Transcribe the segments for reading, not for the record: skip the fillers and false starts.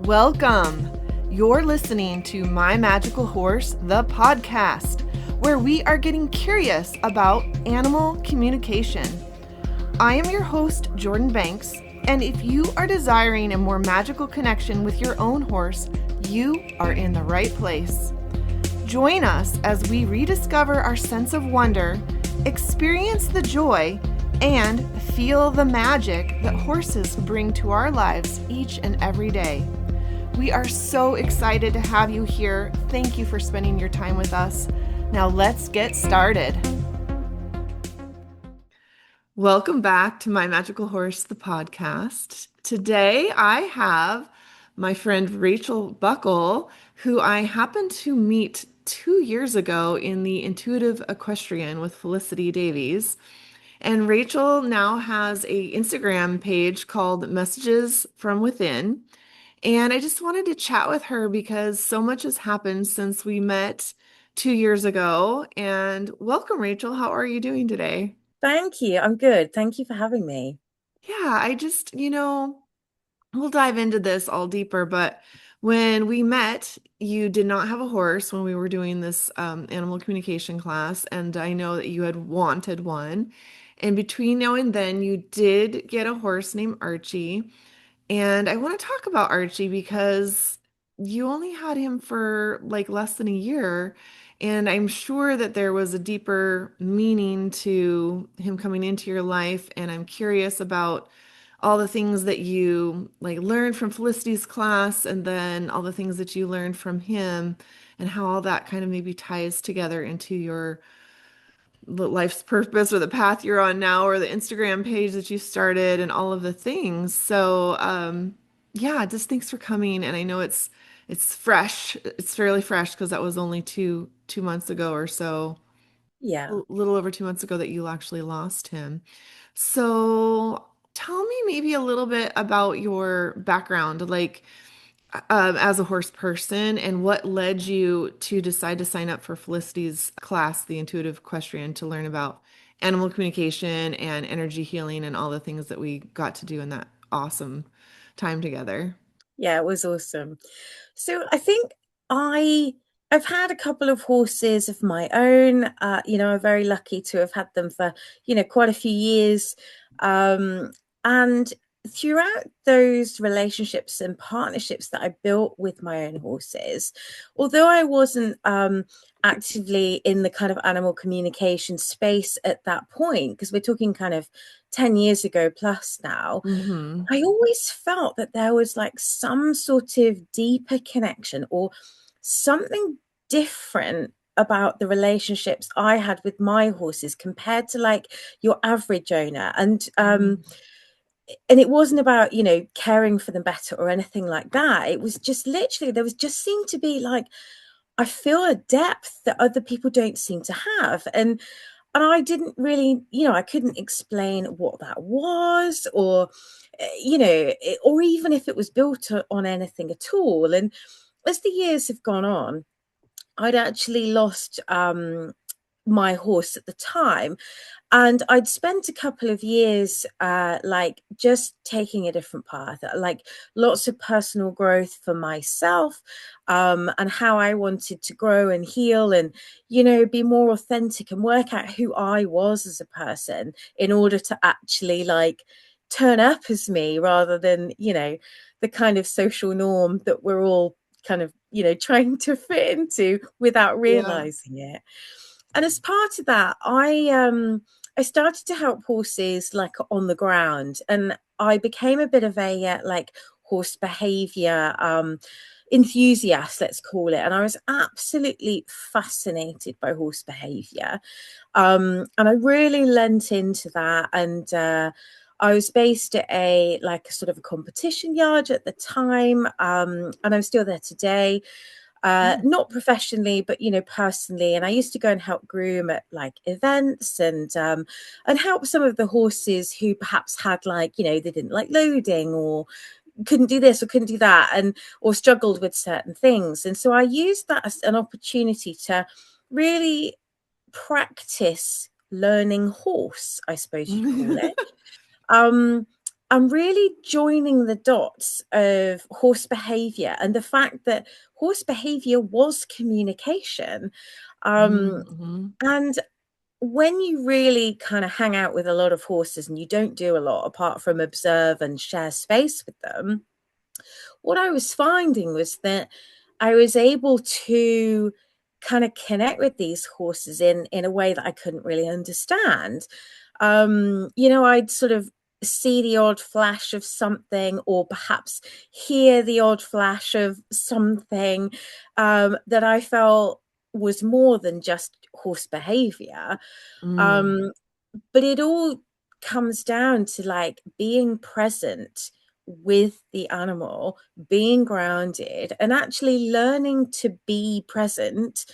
Welcome. You're listening to My Magical Horse, the podcast, where we are getting curious about animal communication. I am your host, Jordan Banks, and if you are desiring a more magical connection with your own horse, you are in the right place. Join us as we rediscover our sense of wonder, experience the joy, and feel the magic that horses bring to our lives each and every day. We are so excited to have you here. Thank you for spending your time with us. Now let's get started. Welcome back to My Magical Horse, the podcast. Today I have my friend Rachel Buckle, who I happened to meet 2 years ago in the Intuitive Equestrian with Felicity Davies. And Rachel now has an Instagram page called Messages from Within. And I just wanted to chat with her because so much has happened since we met 2 years ago. And welcome, Rachel. How are you doing today? Thank you. I'm good. Thank you for having me. Yeah, I just, we'll dive into this all deeper, but when we met, you did not have a horse when we were doing this animal communication class, and I know that you had wanted one. And between now and then, you did get a horse named Archie. And I want to talk about Archie because you only had him for like less than a year. And I'm sure that there was a deeper meaning to him coming into your life. And I'm curious about all the things that you like learned from Felicity's class and then all the things that you learned from him and how all that kind of maybe ties together into your life's purpose or the path you're on now or the Instagram page that you started and all of the things. So, yeah, just thanks for coming. And I know it's fresh. It's fairly fresh because that was only two months ago or so, a Yeah. little over 2 months ago that you actually lost him. So, tell me maybe a little bit about your background, like as a horse person, and what led you to decide to sign up for Felicity's class, the Intuitive Equestrian, to learn about animal communication and energy healing and all the things that we got to do in that awesome time together. Yeah, it was awesome. So I think I I've had a couple of horses of my own. I'm very lucky to have had them for, quite a few years. And throughout those relationships and partnerships that I built with my own horses, although I wasn't actively in the kind of animal communication space at that point, because we're talking kind of 10 years ago plus now, Mm-hmm. I always felt that there was like some sort of deeper connection or something different about the relationships I had with my horses compared to like your average owner. And it wasn't about, caring for them better or anything like that. It was just literally there was just seemed to be like I feel a depth that other people don't seem to have. And I didn't really, I couldn't explain what that was or or even if it was built on anything at all. And as the years have gone on, I'd actually lost my horse at the time, and I'd spent a couple of years like just taking a different path, like lots of personal growth for myself, and how I wanted to grow and heal and, be more authentic and work out who I was as a person in order to actually like turn up as me rather than, the kind of social norm that we're all kind of, trying to fit into without Yeah. realizing it. And as part of that, I started to help horses like on the ground, and I became a bit of a like horse behavior enthusiast, let's call it. And I was absolutely fascinated by horse behavior, and I really lent into that. And I was based at a like a sort of a competition yard at the time, and I'm still there today, not professionally but personally. And I used to go and help groom at like events and help some of the horses who perhaps had like they didn't like loading or couldn't do this or couldn't do that, and or struggled with certain things. And so I used that as an opportunity to really practice learning horse, I suppose you'd call it. um I'm really joining the dots of horse behavior and the fact that horse behavior was communication. Um, Mm-hmm. and when you really kind of hang out with a lot of horses and you don't do a lot apart from observe and share space with them, what I was finding was that I was able to kind of connect with these horses in a way that I couldn't really understand. I'd sort of see the odd flash of something, or perhaps hear the odd flash of something that I felt was more than just horse behavior. Mm. Um, but it all comes down to like being present with the animal, being grounded, and actually learning to be present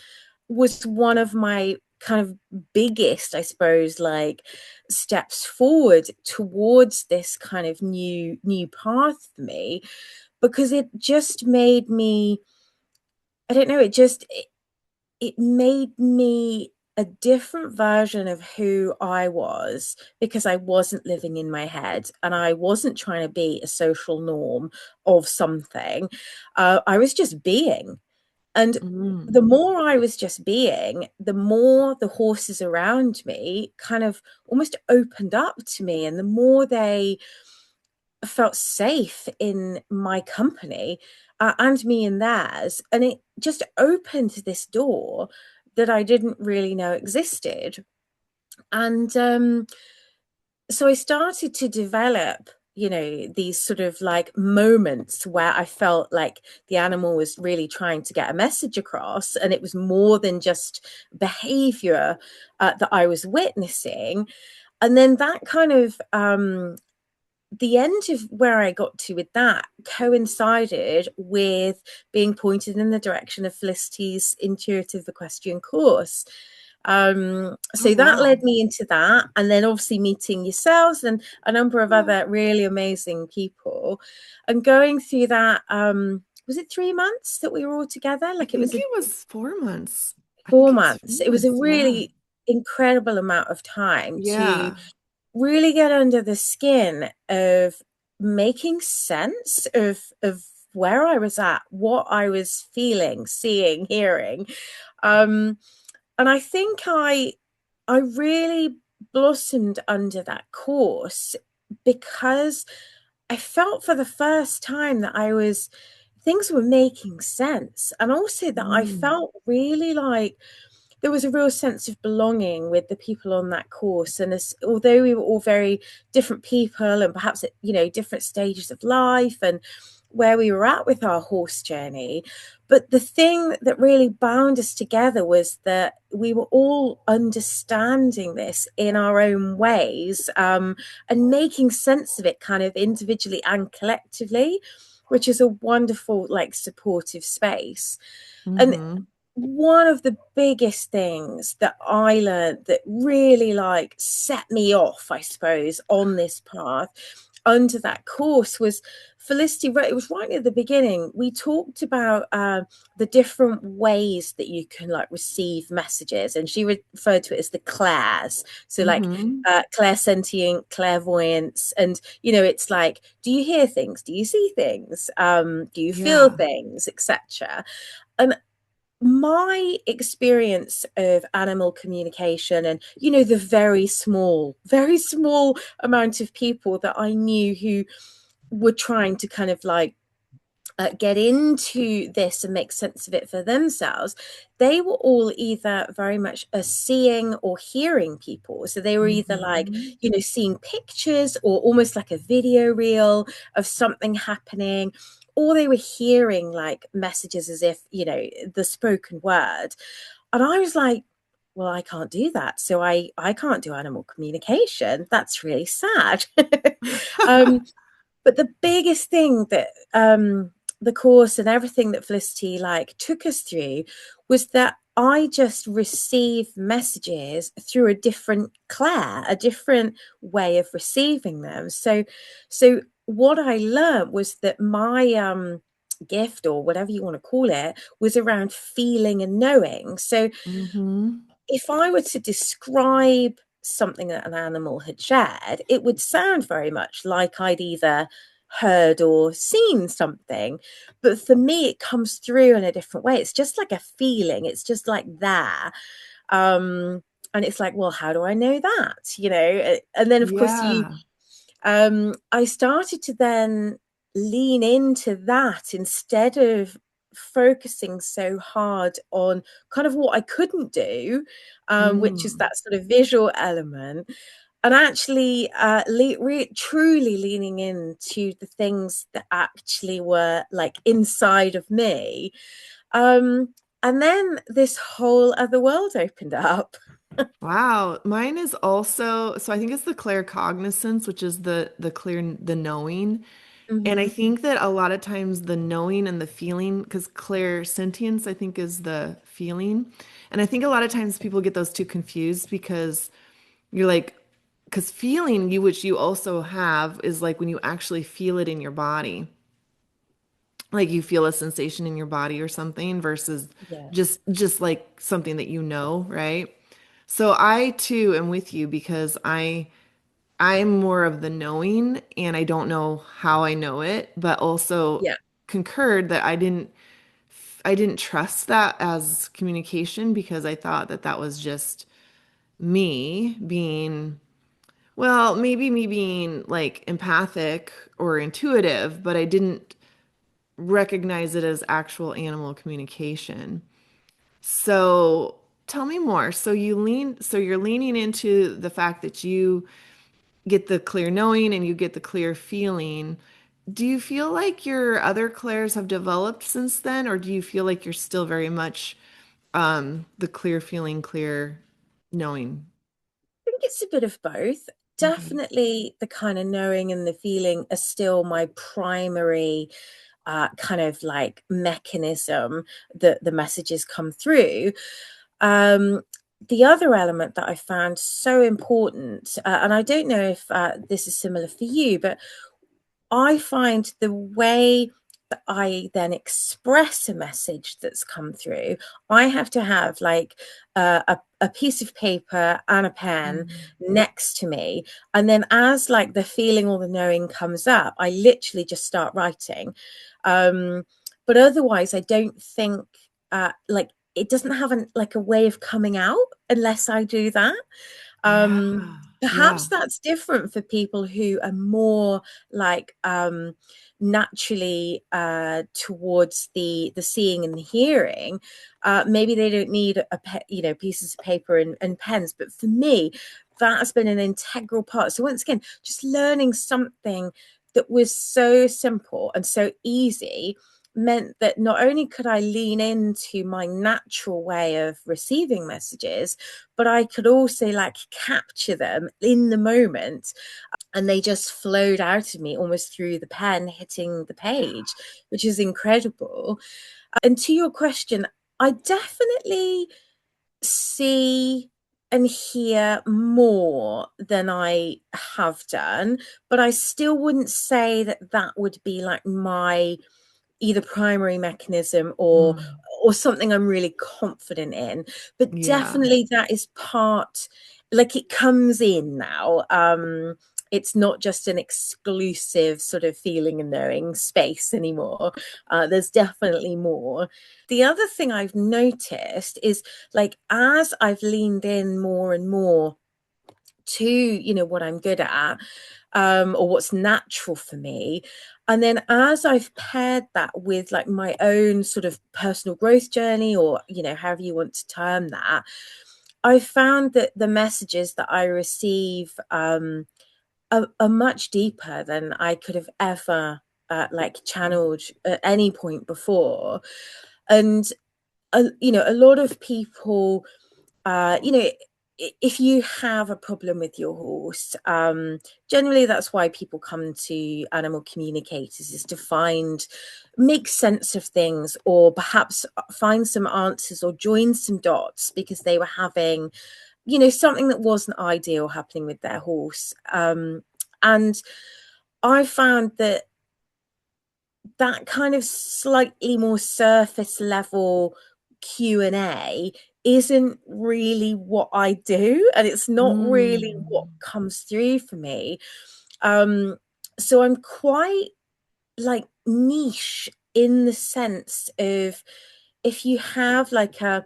was one of my kind of biggest, I suppose, like steps forward towards this kind of new path for me, because it just made me, I don't know, it made me a different version of who I was, because I wasn't living in my head and I wasn't trying to be a social norm of something. I was just being. And Mm. the more I was just being, the more the horses around me kind of almost opened up to me, and the more they felt safe in my company, and me in theirs. And it just opened this door that I didn't really know existed. And so I started to develop, these sort of like moments where I felt like the animal was really trying to get a message across, and it was more than just behavior that I was witnessing. And then that kind of the end of where I got to with that coincided with being pointed in the direction of Felicity's intuitive equestrian course. Oh, So that wow. led me into that, and then obviously meeting yourselves and a number of Yeah. other really amazing people, and going through that. Was it 3 months that we were all together? I Like it was think a it was 4 months. I think four it was months. It was a 4 months. Yeah. really incredible amount of time to Yeah. really get under the skin of making sense of where I was at, what I was feeling, seeing, hearing. Um, and I think I really blossomed under that course because I felt for the first time that I was things were making sense, and also that I Mm. felt really like there was a real sense of belonging with the people on that course. And although we were all very different people and perhaps at different stages of life and where we were at with our horse journey, but the thing that really bound us together was that we were all understanding this in our own ways, and making sense of it kind of individually and collectively, which is a wonderful like supportive space. And Mm-hmm. one of the biggest things that I learned that really like set me off, I suppose, on this path under that course was Felicity. It was right at the beginning. We talked about the different ways that you can like receive messages, and she referred to it as the clairs. So like Mm-hmm. clairsentient, clairvoyance, and it's like, do you hear things? Do you see things? Do you feel Yeah. things, etc. And my experience of animal communication, and the very small amount of people that I knew who were trying to kind of like get into this and make sense of it for themselves, they were all either very much a seeing or hearing people. So they were either like, Mm-hmm. seeing pictures or almost like a video reel of something happening, or they were hearing like messages as if, the spoken word. And I was like, well, I can't do that. So I can't do animal communication. That's really sad. um, but the biggest thing that the course and everything that Felicity like took us through was that I just received messages through a different clair, a different way of receiving them. So what I learned was that my gift, or whatever you want to call it, was around feeling and knowing. So Mm-hmm. if I were to describe something that an animal had shared, it would sound very much like I'd either heard or seen something. But for me, it comes through in a different way. It's just like a feeling, it's just like there. And it's like, well, how do I know that? And then of course Yeah. I started to then lean into that instead of focusing so hard on kind of what I couldn't do, which is Mm. that sort of visual element, and actually truly leaning into the things that actually were like inside of me. Um, and then this whole other world opened up. Wow. Mine is also, so I think it's the claircognizance, which is the clear the knowing. And I Mm-hmm. think that a lot of times the knowing and the feeling, because clairsentience, I think, is the feeling. And I think a lot of times people get those two confused because you're like, because feeling you, which you also have, is like when you actually feel it in your body, like you feel a sensation in your body or something versus Yeah, just like something that you know, right? So I too am with you because I'm more of the knowing and I don't know how I know it, but also yeah, concurred that I didn't trust that as communication because I thought that that was just me being, well, maybe me being like empathic or intuitive, but I didn't recognize it as actual animal communication. So tell me more. So you're leaning into the fact that you get the clear knowing and you get the clear feeling. Do you feel like your other clairs have developed since then, or do you feel like you're still very much the clear feeling, clear knowing? think it's a bit of both. Okay. Definitely the kind of knowing and the feeling are still my primary kind of like mechanism that the messages come through. Um, the other element that I found so important, and I don't know if this is similar for you, but I find the way that I then express a message that's come through, I have to have like a piece of paper and a pen Mm. next to me. And then as like the feeling or the knowing comes up, I literally just start writing. Um, but otherwise, I don't think like it doesn't have like a way of coming out unless I do that. Yeah. Perhaps Yeah. that's different for people who are more like naturally towards the seeing and the hearing. Maybe they don't need pieces of paper and pens, but for me, that has been an integral part. So once again, just learning something that was so simple and so easy meant that not only could I lean into my natural way of receiving messages, but I could also like capture them in the moment, and they just flowed out of me almost through the pen hitting the page, which is incredible. And to your question, I definitely see and hear more than I have done, but I still wouldn't say that that would be like my either primary mechanism Mm. or something I'm really confident in. But Yeah. definitely that is part, like it comes in now. It's not just an exclusive sort of feeling and knowing space anymore. There's definitely more. The other thing I've noticed is like as I've leaned in more and more to what I'm good at, or what's natural for me, and then as I've paired that with like my own sort of personal growth journey, or however you want to term that, I've found that the messages that I receive are much deeper than I could have ever like channeled at any point before. And a lot of people, if you have a problem with your horse, generally that's why people come to animal communicators, is to make sense of things, or perhaps find some answers or join some dots because they were having, something that wasn't ideal happening with their horse. And I found that that kind of slightly more surface level Q&A isn't really what I do, and it's not really what Mm. comes through for me. Um, so I'm quite like niche in the sense of, if you have like an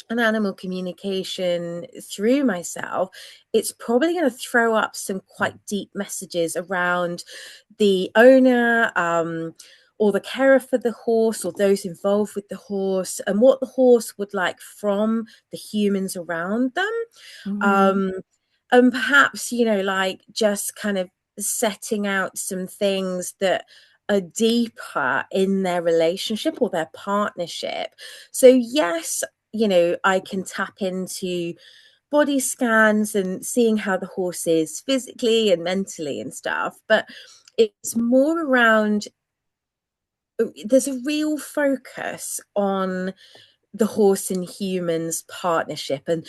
animal communication through myself, it's probably going to throw up some quite deep messages around the owner, or the carer for the horse, or those involved with the horse, and what the horse would like from the humans around them. Mhm. um, and perhaps, like just kind of setting out some things that are deeper in their relationship or their partnership. So yes, I can tap into body scans and seeing how the horse is physically and mentally and stuff, but it's more around, there's a real focus on the horse and humans partnership, and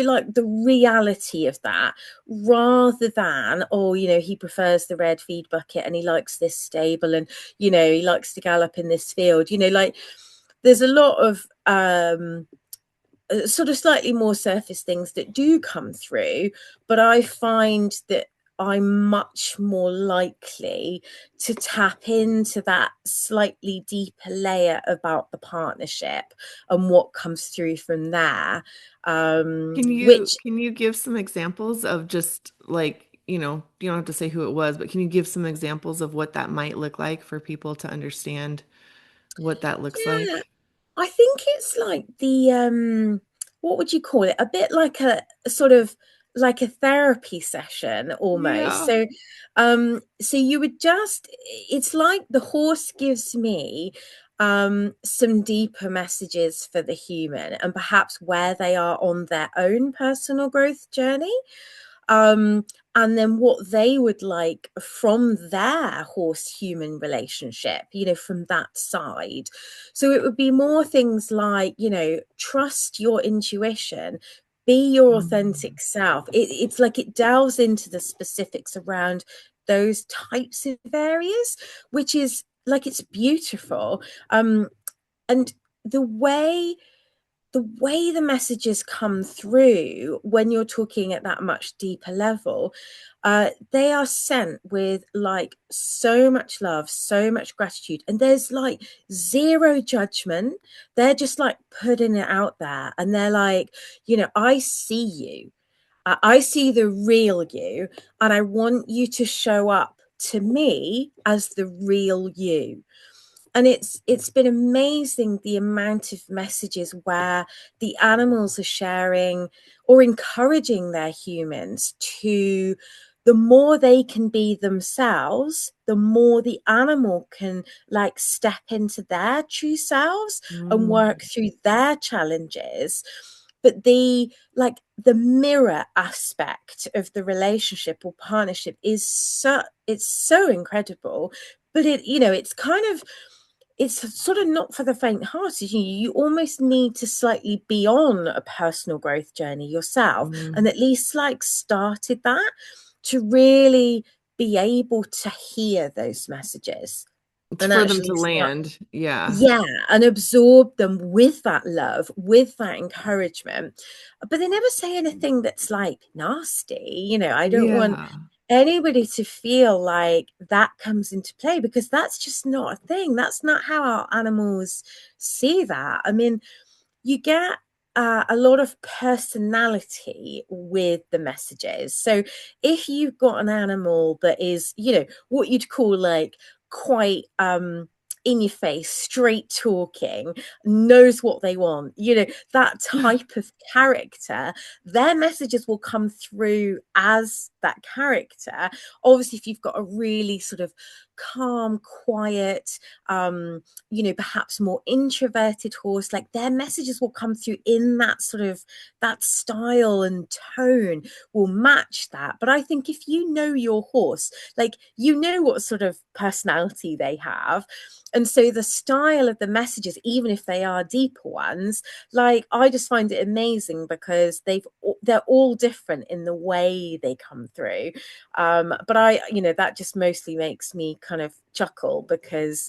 like the reality of that, rather than, oh, he prefers the red feed bucket and he likes this stable, and he likes to gallop in this field, like there's a lot of sort of slightly more surface things that do come through, but I find that I'm much more likely to tap into that slightly deeper layer about the partnership and what comes through from there. Which, Can you give some examples of just like, you don't have to say who it was, but can you give some examples of what that might look like for people to understand what that looks yeah, like? I think it's like the what would you call it? A bit like a sort of like a therapy session almost. Yeah. So you would just, it's like the horse gives me some deeper messages for the human, and perhaps where they are on their own personal growth journey, um, and then what they would like from their horse human relationship, from that side. So it would be more things like, trust your intuition, be your Mm. authentic self. It's like it delves into the specifics around those types of areas, which is like, it's beautiful. And the way the messages come through when you're talking at that much deeper level, they are sent with like so much love, so much gratitude, and there's like zero judgment. They're just like putting it out there, and they're like, I see you. I see the real you, and I want you to show up to me as the real you. And it's been amazing, the amount of messages where the animals are sharing or encouraging their humans to, the more they can be themselves, the more the animal can like step into their true selves and Mm. work through their challenges. But the mirror aspect of the relationship or partnership is it's so incredible. But it's kind of, it's sort of not for the faint-hearted. You almost need to slightly be on a personal growth journey yourself, and Mm. at least like started that, to really be able to hear those messages It's and for them actually to start, land. Yeah. yeah, and absorb them with that love, with that encouragement. But they never say anything that's like nasty. I don't want Yeah. anybody to feel like that comes into play, because that's just not a thing. That's not how our animals see that. I mean, you get a lot of personality with the messages. So if you've got an animal that is, what you'd call like quite in your face, straight talking, knows what they want, that type of character, their messages will come through as that character. Obviously, if you've got a really sort of calm, quiet, perhaps more introverted horse, like their messages will come through in that sort of, that style and tone will match that. But I think if you know your horse, like what sort of personality they have, and so the style of the messages, even if they are deeper ones, like I just find it amazing because they're all different in the way they come through. But that just mostly makes me kind of chuckle because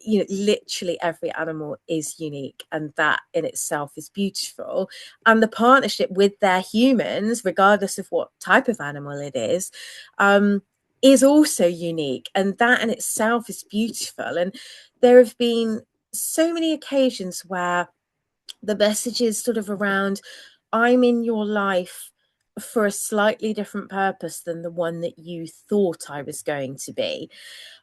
you know, literally every animal is unique, and that in itself is beautiful. And the partnership with their humans, regardless of what type of animal it um, is also unique, and that in itself is beautiful. And there have been so many occasions where the message is sort of around, I'm in your life for a slightly different purpose than the one that you thought I was going to be.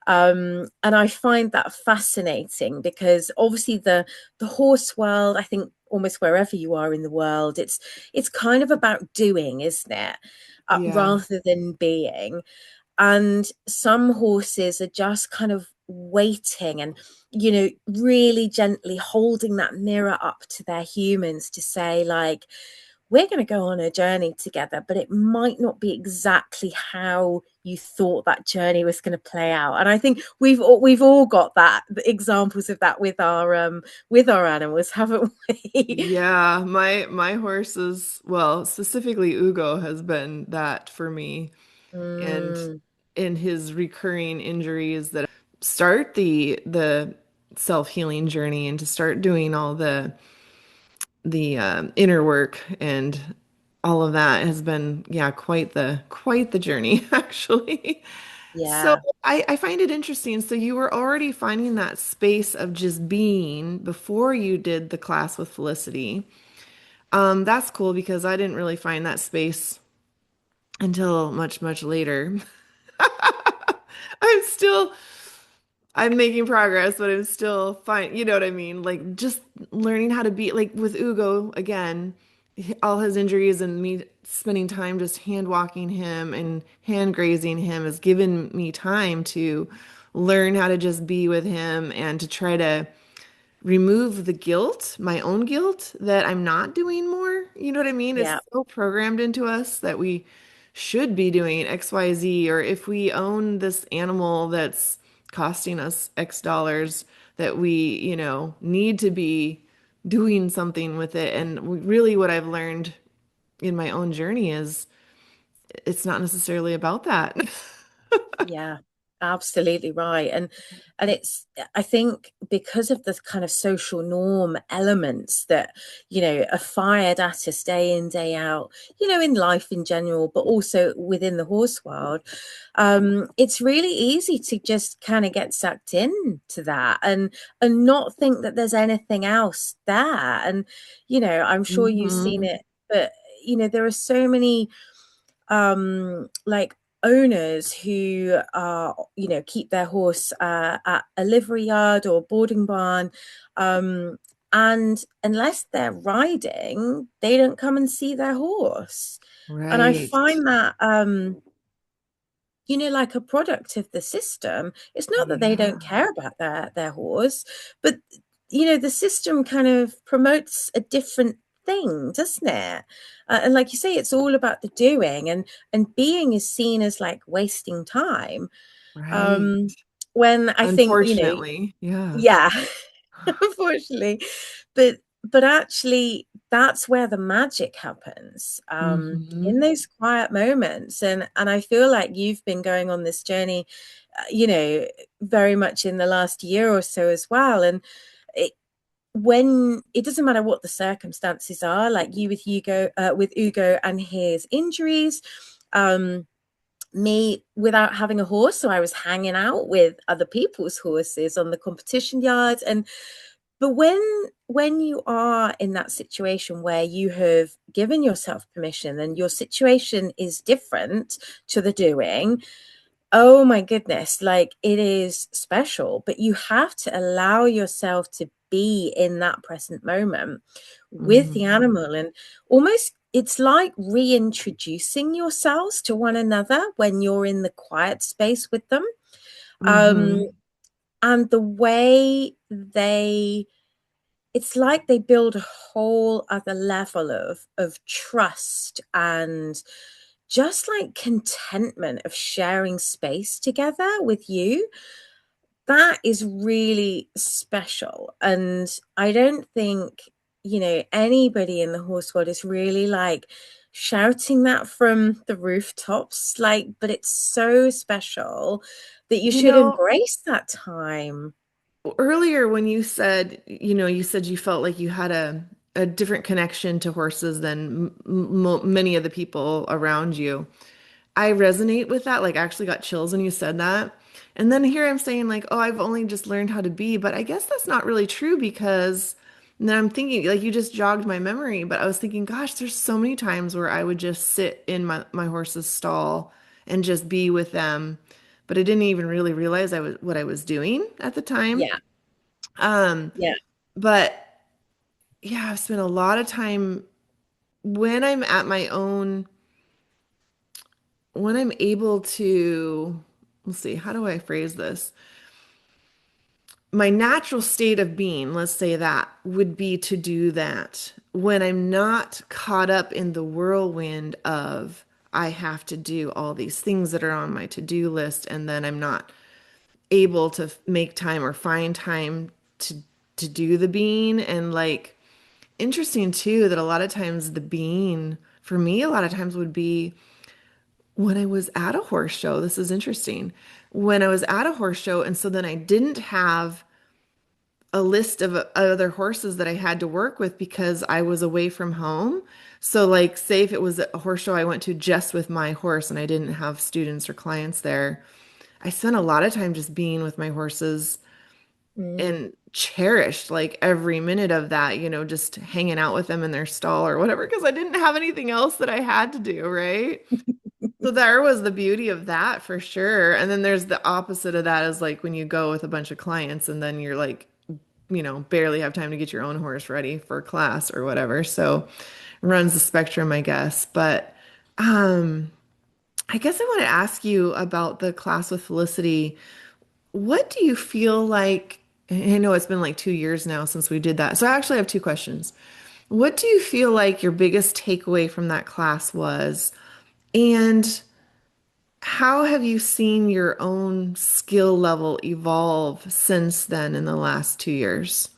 And I find that fascinating because obviously the horse world, I think almost wherever you are in the world, it's kind of about doing, isn't it? Yeah. Rather than being. And some horses are just kind of waiting and, you know, really gently holding that mirror up to their humans to say, like, we're going to go on a journey together, but it might not be exactly how you thought that journey was going to play out. And I think we've all got that examples of that with our animals, haven't we? Yeah, my horses, well, specifically Ugo has been that for me. And Mm, in his recurring injuries that start the self-healing journey and to start doing all the inner work and all of that has been, yeah, quite the journey actually. So yeah, I find it interesting. So you were already finding that space of just being before you did the class with Felicity. That's cool because I didn't really find that space until much later. I'm still I'm making progress, but I'm still fine. You know what I mean? Like just learning how to be like with Ugo again, all his injuries and me spending time just hand walking him and hand grazing him has given me time to learn how to just be with him and to try to remove the guilt, my own guilt that I'm not doing more. You know what I mean? It's yeah, so programmed into us that we should be doing XYZ, or if we own this animal that's costing us X dollars, that we, need to be doing something with it. And really, what I've learned in my own journey is it's not necessarily about that. yeah, absolutely right. And it's, I think because of the kind of social norm elements that, you know, are fired at us day in, day out, you know, in life in general, but also within the horse world, it's really easy to just kind of get sucked in to that and not think that there's anything else there. And, you know, I'm sure you've seen Hmm. it, but you know, there are so many like owners who are, you know, keep their horse at a livery yard or boarding barn, and unless they're riding they don't come and see their horse. And I Right. find that you know, like a product of the system. It's not that they don't Yeah. care about their horse, but you know, the system kind of promotes a different thing, doesn't it? And like you say, it's all about the doing, and being is seen as like wasting time. Right. Um, when I think, you know, Unfortunately. Yeah. yeah, unfortunately, but actually that's where the magic happens, Hmm. in those quiet moments. And I feel like you've been going on this journey, you know, very much in the last year or so as well. And it, when it doesn't matter what the circumstances are, like you with Ugo and his injuries, um me without having a horse, so I was hanging out with other people's horses on the competition yards. And but when you are in that situation where you have given yourself permission and your situation is different to the doing, oh my goodness, like it is special. But you have to allow yourself to be in that present moment with the Hmm. animal, and almost it's like reintroducing yourselves to one another when you're in the quiet space with them. um Hmm. and the way they it's like they build a whole other level of trust and just like contentment of sharing space together with you. That is really special. And I don't think anybody in the horse world is really like shouting that from the rooftops, like, but it's so special that you You should know, embrace that time. earlier when you said, you said you felt like you had a different connection to horses than many of the people around you. I resonate with that. Like, I actually got chills when you said that. And then here I'm saying, like, oh, I've only just learned how to be, but I guess that's not really true because now I'm thinking, like, you just jogged my memory, but I was thinking, gosh, there's so many times where I would just sit in my horse's stall and just be with them, but I didn't even really realize I was what I was doing at the time. Yeah, Um, yeah. but yeah, I've spent a lot of time when I'm at my own, when I'm able to, let's see, how do I phrase this? My natural state of being, let's say that, would be to do that when I'm not caught up in the whirlwind of I have to do all these things that are on my to-do list, and then I'm not able to make time or find time to do the being. And like interesting too that a lot of times the being for me a lot of times would be when I was at a horse show. This is interesting. When I was at a horse show, and so then I didn't have a list of other horses that I had to work with because I was away from home. So, like, say if it was a horse show I went to just with my horse and I didn't have students or clients there, I spent a lot of time just being with my horses Mm. and cherished like every minute of that, just hanging out with them in their stall or whatever, because I didn't have anything else that I had to do, right? So there was the beauty of that for sure. And then there's the opposite of that is like when you go with a bunch of clients and then you're like, barely have time to get your own horse ready for class or whatever. So runs the spectrum, I guess. But um, I guess I want to ask you about the class with Felicity. What do you feel like? I know it's been like 2 years now since we did that. So I actually have two questions. What do you feel like your biggest takeaway from that class was? And how have you seen your own skill level evolve since then in the last 2 years?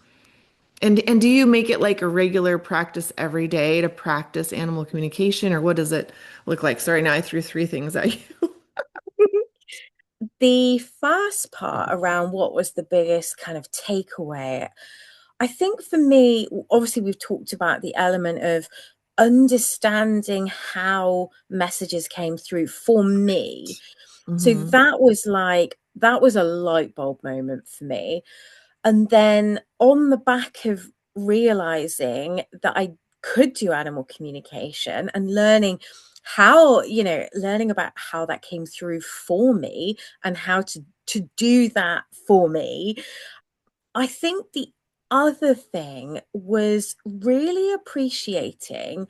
And do you make it like a regular practice every day to practice animal communication, or what does it look like? Sorry, now I threw three things at you. The first part around what was the biggest kind of takeaway, I think for me, obviously, we've talked about the element of understanding how messages came through for me. So Hmm. that was a light bulb moment for me. And then on the back of realizing that I could do animal communication and learning about how that came through for me and how to do that for me. I think the other thing was really appreciating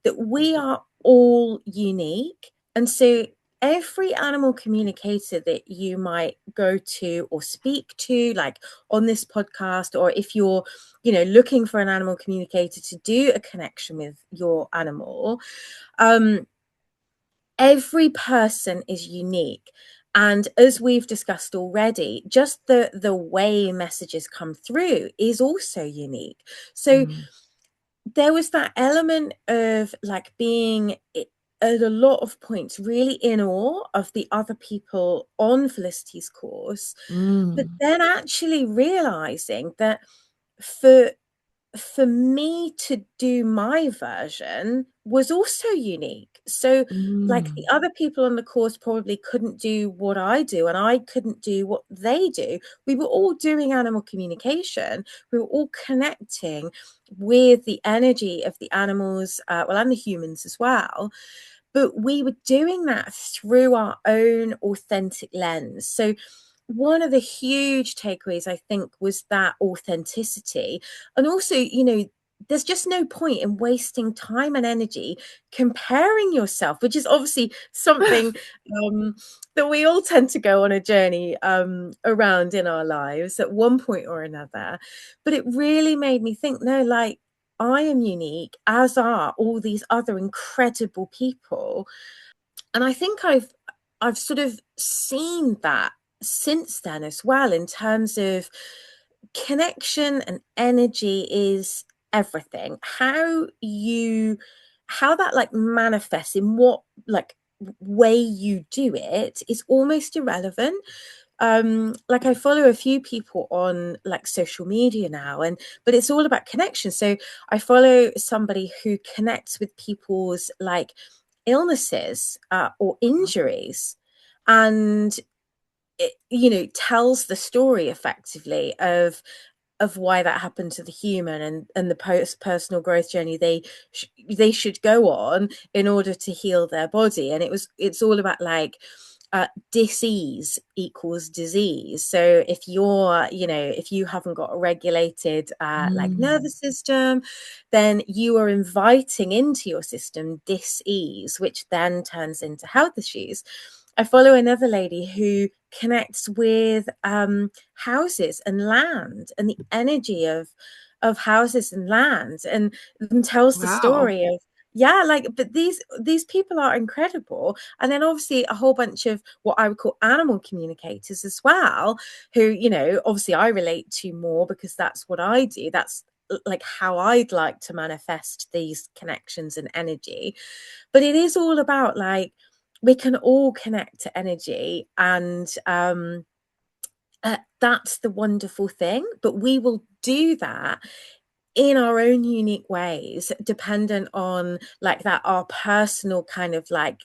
that we are all unique. And so every animal communicator that you might go to or speak to, like on this podcast, or if you're, looking for an animal communicator to do a connection with your animal, um, every person is unique. And as we've discussed already, just the way messages come through is also unique. So Mm, there was that element of like being at a lot of points really in awe of the other people on Felicity's course, but mm, then actually realizing that for for me to do my version was also unique. So, like the mm, other people on the course probably couldn't do what I do, and I couldn't do what they do. We were all doing animal communication. We were all connecting with the energy of the animals, well, and the humans as well. But we were doing that through our own authentic lens. So, one of the huge takeaways, I think, was that authenticity. And also, there's just no point in wasting time and energy comparing yourself, which is obviously something um, that we all tend to go on a journey around in our lives at one point or another. But it really made me think, no, like, I am unique, as are all these other incredible people. And I think I've sort of seen that since then as well, in terms of connection and energy is everything. How that like manifests in what like way you do it is almost irrelevant. Like I follow a few people on like social media now, and but it's all about connection. So I follow somebody who connects with people's like illnesses or injuries, and it, tells the story effectively of why that happened to the human, and the personal growth journey they should go on in order to heal their body. And it's all about like disease equals disease. So if you haven't got a regulated like Mm. nervous system, then you are inviting into your system disease, which then turns into health issues. I follow another lady who connects with houses and land and the energy of houses and land, and tells the Wow. story of, yeah, like, but these people are incredible. And then obviously a whole bunch of what I would call animal communicators as well, who, obviously I relate to more because that's what I do. That's like how I'd like to manifest these connections and energy. But it is all about like we can all connect to energy, and that's the wonderful thing. But we will do that in our own unique ways, dependent on like that our personal kind of like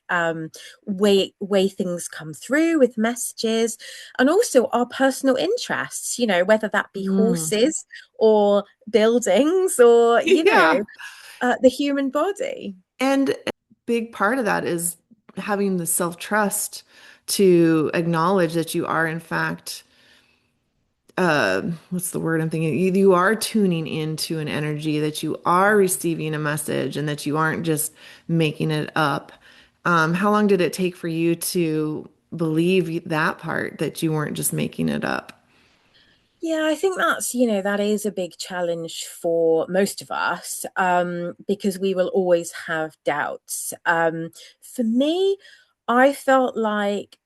way things come through with messages, and also our personal interests, whether that be Mm. horses or buildings or Yeah. the human body. And a big part of that is having the self-trust to acknowledge that you are, in fact, what's the word I'm thinking? You are tuning into an energy, that you are receiving a message, and that you aren't just making it up. How long did it take for you to believe that part, that you weren't just making it up? Yeah, I think that is a big challenge for most of us, because we will always have doubts. For me, I felt like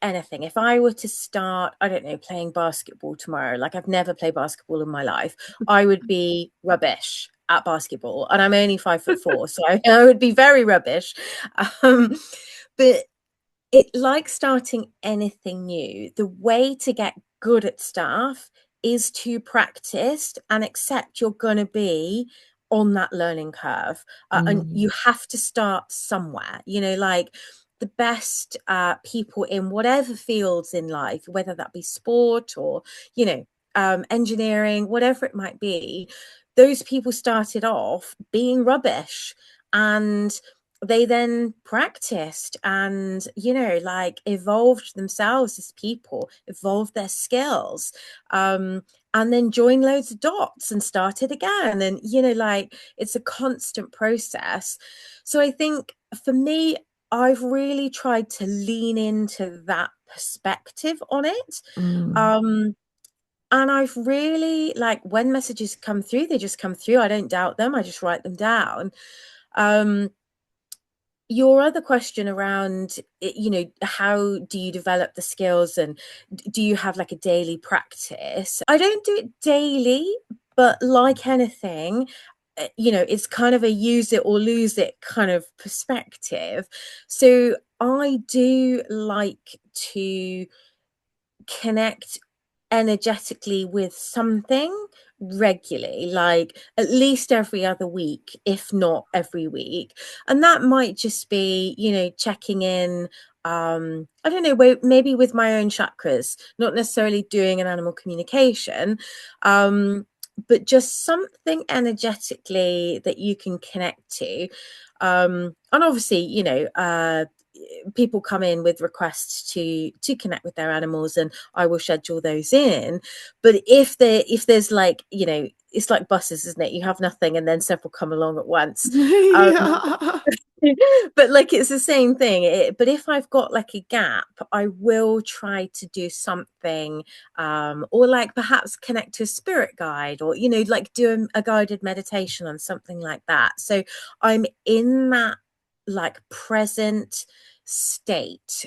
anything, if I were to start, I don't know, playing basketball tomorrow, like I've never played basketball in my life, I would be rubbish at basketball. And I'm only 5'4", so I would be very rubbish. Um, but it like starting anything new, the way to get good at stuff is to practice and accept you're going to be on that learning curve, and Mm. you have to start somewhere, like the best people in whatever fields in life, whether that be sport or engineering, whatever it might be, those people started off being rubbish, and they then practiced and like evolved themselves as people, evolved their skills, and then joined loads of dots and started again, and like it's a constant process. So I think for me, I've really tried to lean into that perspective on it, Mm. um and I've really like, when messages come through, they just come through. I don't doubt them, I just write them down. um your other question around, how do you develop the skills, and do you have like a daily practice? I don't do it daily, but like anything, it's kind of a use it or lose it kind of perspective. So I do like to connect energetically with something regularly, like at least every other week, if not every week. And that might just be, checking in. I don't know, maybe with my own chakras, not necessarily doing an animal communication, but just something energetically that you can connect to. And obviously, people come in with requests to connect with their animals, and I will schedule those in. But if there's like, it's like buses, isn't it? You have nothing and then several come along at once. um, Yeah. but like it's the same thing. But if I've got like a gap, I will try to do something, or like perhaps connect to a spirit guide, or like do a guided meditation on something like that. So I'm in that like present state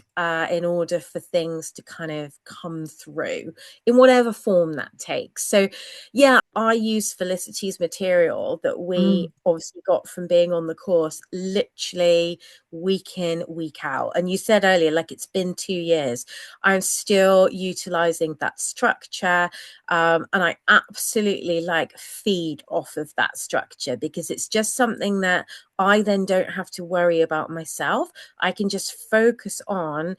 in order for things to kind of come through in whatever form that takes. So, yeah, I use Felicity's material that we Mm, obviously got from being on the course literally week in, week out. And you said earlier, like it's been 2 years. I'm still utilizing that structure. And I absolutely like feed off of that structure because it's just something that I then don't have to worry about myself. I can just focus on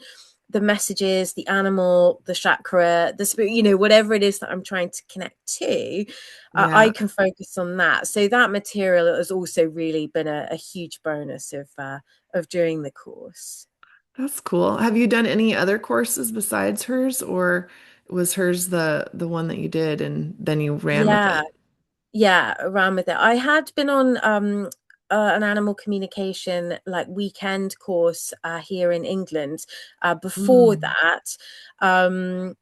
the messages, the animal, the chakra, the spirit, whatever it is that I'm trying to connect to, I yeah, can focus on that. So that material has also really been a huge bonus of doing the course. that's cool. Have you done any other courses besides hers, or was hers the one that you did and then you ran with Yeah, it? yeah, around with it. I had been on an animal communication like weekend course here in England before Mm, that.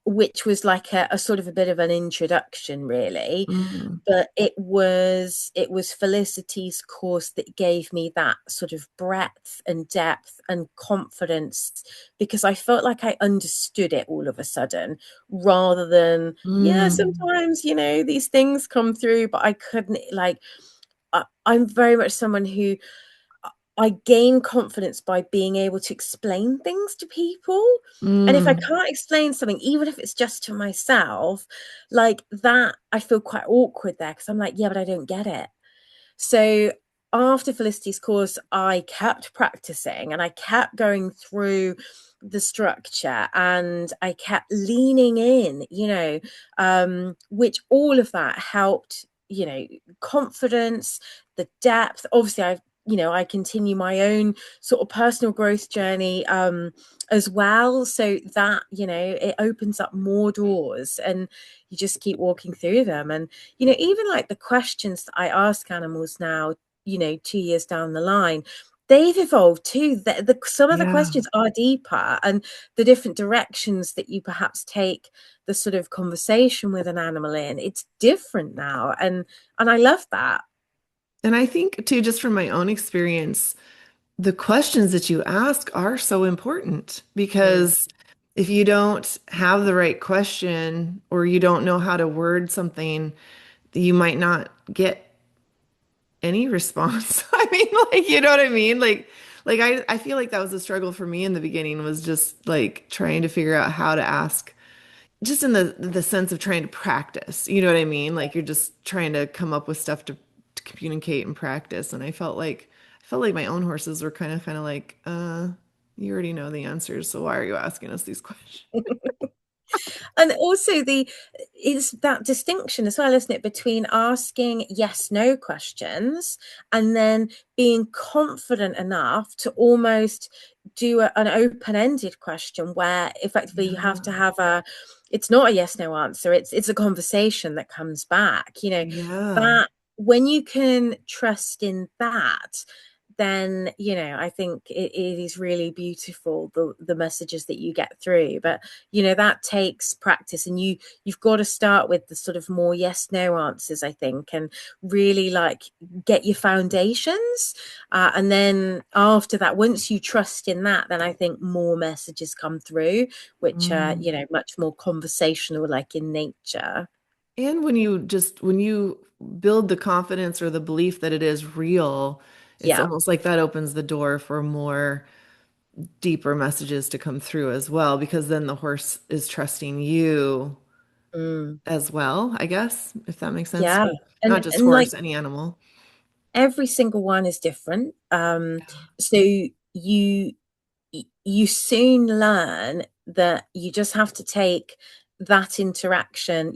Which was like a sort of a bit of an introduction, really. mm, But it was Felicity's course that gave me that sort of breadth and depth and confidence because I felt like I understood it all of a sudden, rather than, yeah, mm, sometimes these things come through, but I couldn't like. I'm very much someone who I gain confidence by being able to explain things to people. And if I mm. can't explain something, even if it's just to myself, like that, I feel quite awkward there because I'm like, yeah, but I don't get it. So after Felicity's course, I kept practicing and I kept going through the structure and I kept leaning in, which all of that helped, confidence, the depth. Obviously, I continue my own sort of personal growth journey as well. So that, it opens up more doors and you just keep walking through them. And even like the questions that I ask animals now, 2 years down the line, they've evolved too. Some of the Yeah. questions are deeper, and the different directions that you perhaps take the sort of conversation with an animal in, it's different now. And I love that. And I think too, just from my own experience, the questions that you ask are so important Mm. because if you don't have the right question or you don't know how to word something, you might not get any response. I mean, like, you know what I mean? Like I feel like that was a struggle for me in the beginning was just like trying to figure out how to ask just in the sense of trying to practice. You know what I mean? Like you're just trying to come up with stuff to communicate and practice. And I felt like my own horses were kind of like, you already know the answers, so why are you asking us these questions? And also the it's that distinction as well, isn't it, between asking yes no questions and then being confident enough to almost do an open-ended question where effectively you have to Yeah. have it's not a yes no answer, it's a conversation that comes back, Yeah. that when you can trust in that, then I think it is really beautiful, the messages that you get through. But that takes practice, and you've got to start with the sort of more yes no answers, I think, and really like get your foundations, and then after that, once you trust in that, then I think more messages come through, which are Mm. much more conversational, like in nature. And when you build the confidence or the belief that it is real, it's Yeah. almost like that opens the door for more deeper messages to come through as well, because then the horse is trusting you Mm. as well, I guess, if that makes sense. Yeah. Not and just and like horse, any animal. every single one is different. So you you soon learn that you just have to take that interaction,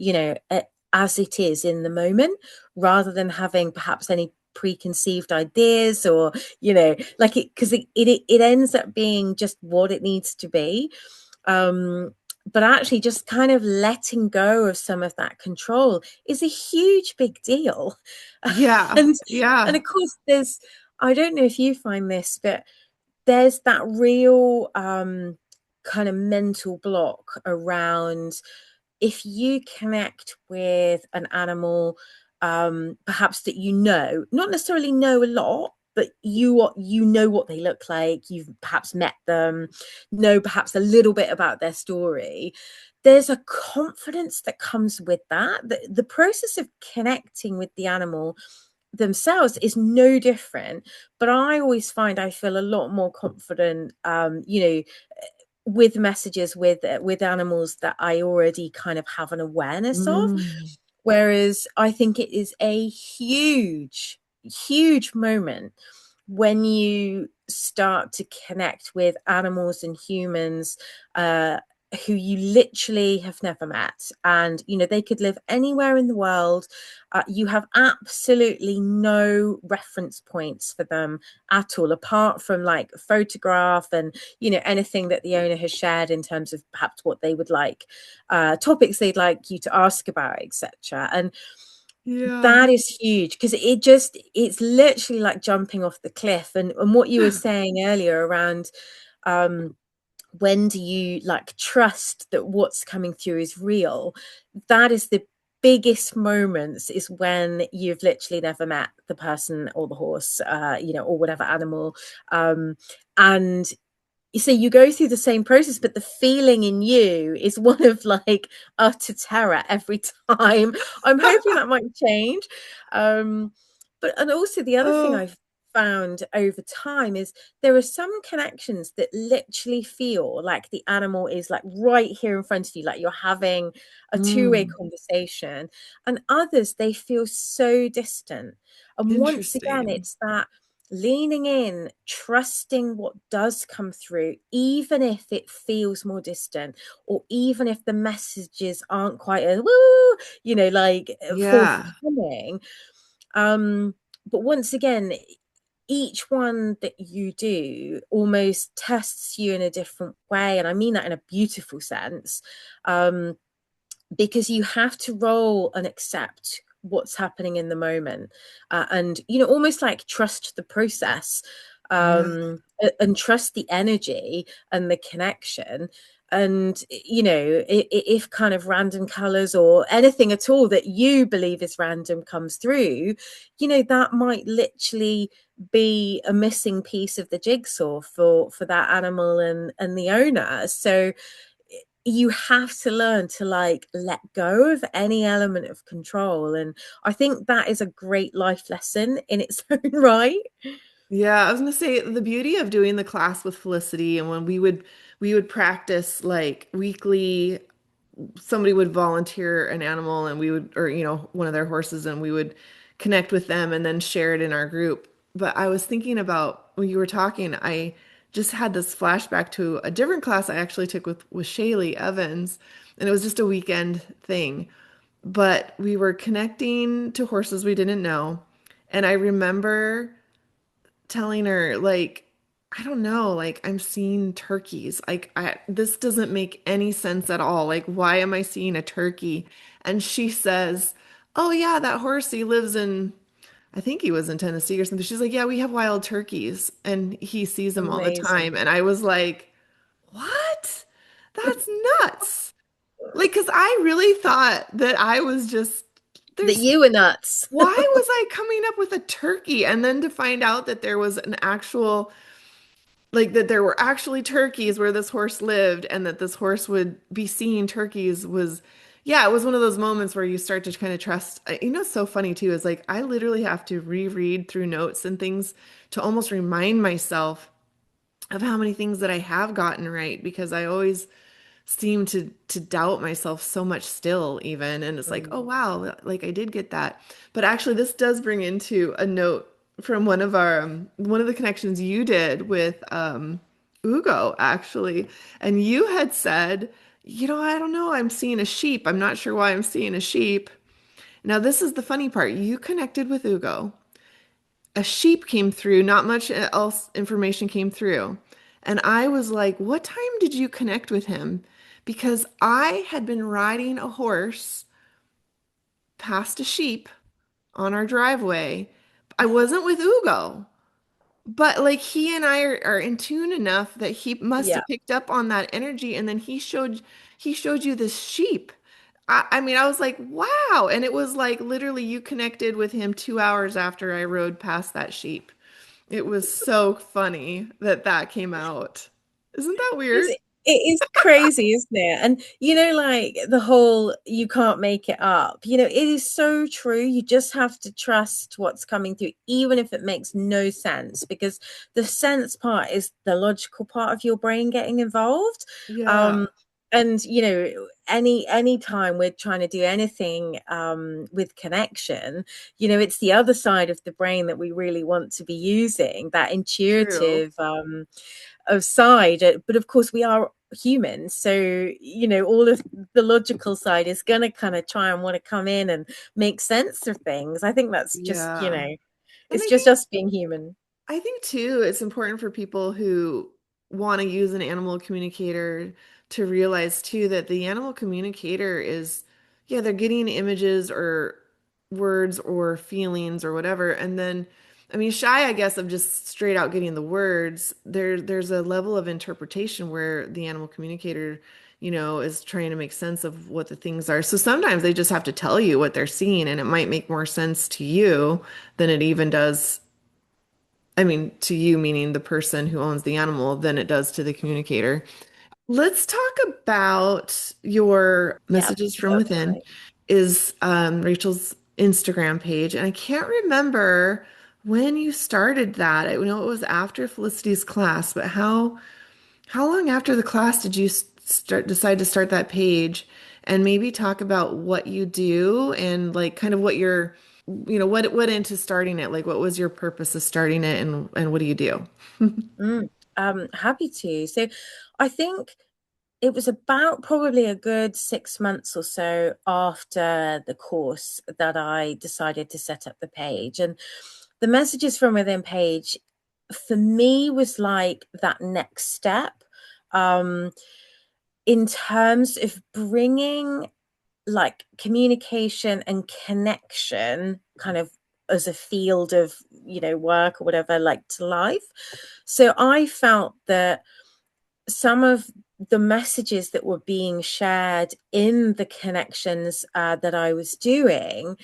as it is in the moment, rather than having perhaps any preconceived ideas, or like because it ends up being just what it needs to be. But actually just kind of letting go of some of that control is a huge big deal. Yeah. and and Yeah. of course there's, I don't know if you find this, but there's that real kind of mental block around if you connect with an animal, perhaps that not necessarily know a lot. but you know what they look like, you've perhaps met them, know perhaps a little bit about their story. There's a confidence that comes with that. The process of connecting with the animal themselves is no different, but I always find I feel a lot more confident, with messages with animals that I already kind of have an awareness of. Mm. Whereas I think it is a huge, huge moment when you start to connect with animals and humans, who you literally have never met, and they could live anywhere in the world. You have absolutely no reference points for them at all, apart from like a photograph and anything that the owner has shared in terms of perhaps what they would like, topics they'd like you to ask about, etc. And Yeah. that is huge, because it's literally like jumping off the cliff. And what you were saying earlier around, um when do you like trust that what's coming through is real, that is the biggest moments, is when you've literally never met the person or the horse, or whatever animal, and so you go through the same process, but the feeling in you is one of like utter terror every time. I'm hoping that might change. um but and also the other thing Oh. I've found over time is there are some connections that literally feel like the animal is like right here in front of you, like you're having a two-way Mm. conversation, and others they feel so distant. And once again, Interesting. it's that leaning in, trusting what does come through, even if it feels more distant, or even if the messages aren't quite a woo, like Yeah. forthcoming. Um, but once again, each one that you do almost tests you in a different way. And I mean that in a beautiful sense. Um, because you have to roll and accept what's happening in the moment, and almost like trust the process, Yeah. and trust the energy and the connection. And if kind of random colors or anything at all that you believe is random comes through, that might literally be a missing piece of the jigsaw for that animal and the owner. So you have to learn to like let go of any element of control. And I think that is a great life lesson in its own right. Yeah, I was gonna say the beauty of doing the class with Felicity and when we would practice like weekly, somebody would volunteer an animal and we would, or one of their horses, and we would connect with them and then share it in our group. But I was thinking about when you were talking, I just had this flashback to a different class I actually took with Shaylee Evans, and it was just a weekend thing. But we were connecting to horses we didn't know, and I remember telling her like, I don't know, like I'm seeing turkeys. Like this doesn't make any sense at all. Like why am I seeing a turkey? And she says, "Oh yeah, that horsey lives in, I think he was in Tennessee or something." She's like, "Yeah, we have wild turkeys and he sees them all the time." Amazing. And I was like, "What? That's nuts." Like, cuz I really thought that I was just That there's you were nuts. why was I coming up with a turkey? And then to find out that there was an actual, like that there were actually turkeys where this horse lived and that this horse would be seeing turkeys was, yeah, it was one of those moments where you start to kind of trust. It's so funny too, is like I literally have to reread through notes and things to almost remind myself of how many things that I have gotten right because I always seem to doubt myself so much still even, and it's like, oh Mm. wow, like I did get that. But actually this does bring into a note from one of the connections you did with Ugo actually, and you had said, I don't know, I'm seeing a sheep, I'm not sure why I'm seeing a sheep. Now this is the funny part, you connected with Ugo, a sheep came through, not much else information came through. And I was like, what time did you connect with him? Because I had been riding a horse past a sheep on our driveway. I wasn't with Ugo, but like he and I are in tune enough that he must Yeah. have picked up on that energy. And then he showed you this sheep. I mean, I was like, wow. And it was like literally you connected with him 2 hours after I rode past that sheep. It was so funny that that came out. Isn't that weird? It is crazy, isn't it? And like the whole you can't make it up. It is so true. You just have to trust what's coming through, even if it makes no sense, because the sense part is the logical part of your brain getting involved. Yeah, Um, and any time we're trying to do anything with connection, it's the other side of the brain that we really want to be using, that true. intuitive of side. But of course, we are humans, so all of the logical side is going to kind of try and want to come in and make sense of things. I think that's just Yeah. And it's just us being human. I think too, it's important for people who want to use an animal communicator to realize too that the animal communicator is, yeah, they're getting images or words or feelings or whatever. And then, I mean, shy, I guess, of just straight out getting the words, there's a level of interpretation where the animal communicator, is trying to make sense of what the things are. So sometimes they just have to tell you what they're seeing, and it might make more sense to you than it even does. I mean, to you, meaning the person who owns the animal, than it does to the communicator. Let's talk about your Yeah, messages from within, definitely. is Rachel's Instagram page. And I can't remember when you started that. I know it was after Felicity's class, but how long after the class did you decide to start that page? And maybe talk about what you do and like kind of what your, what went into starting it. Like what was your purpose of starting it and what do you do? mm, Happy to. So I think it was about probably a good 6 months or so after the course that I decided to set up the page. And the messages from within page for me was like that next step, um, in terms of bringing like communication and connection kind of as a field of work or whatever, like, to life. So I felt that some of the messages that were being shared in the connections that I was doing,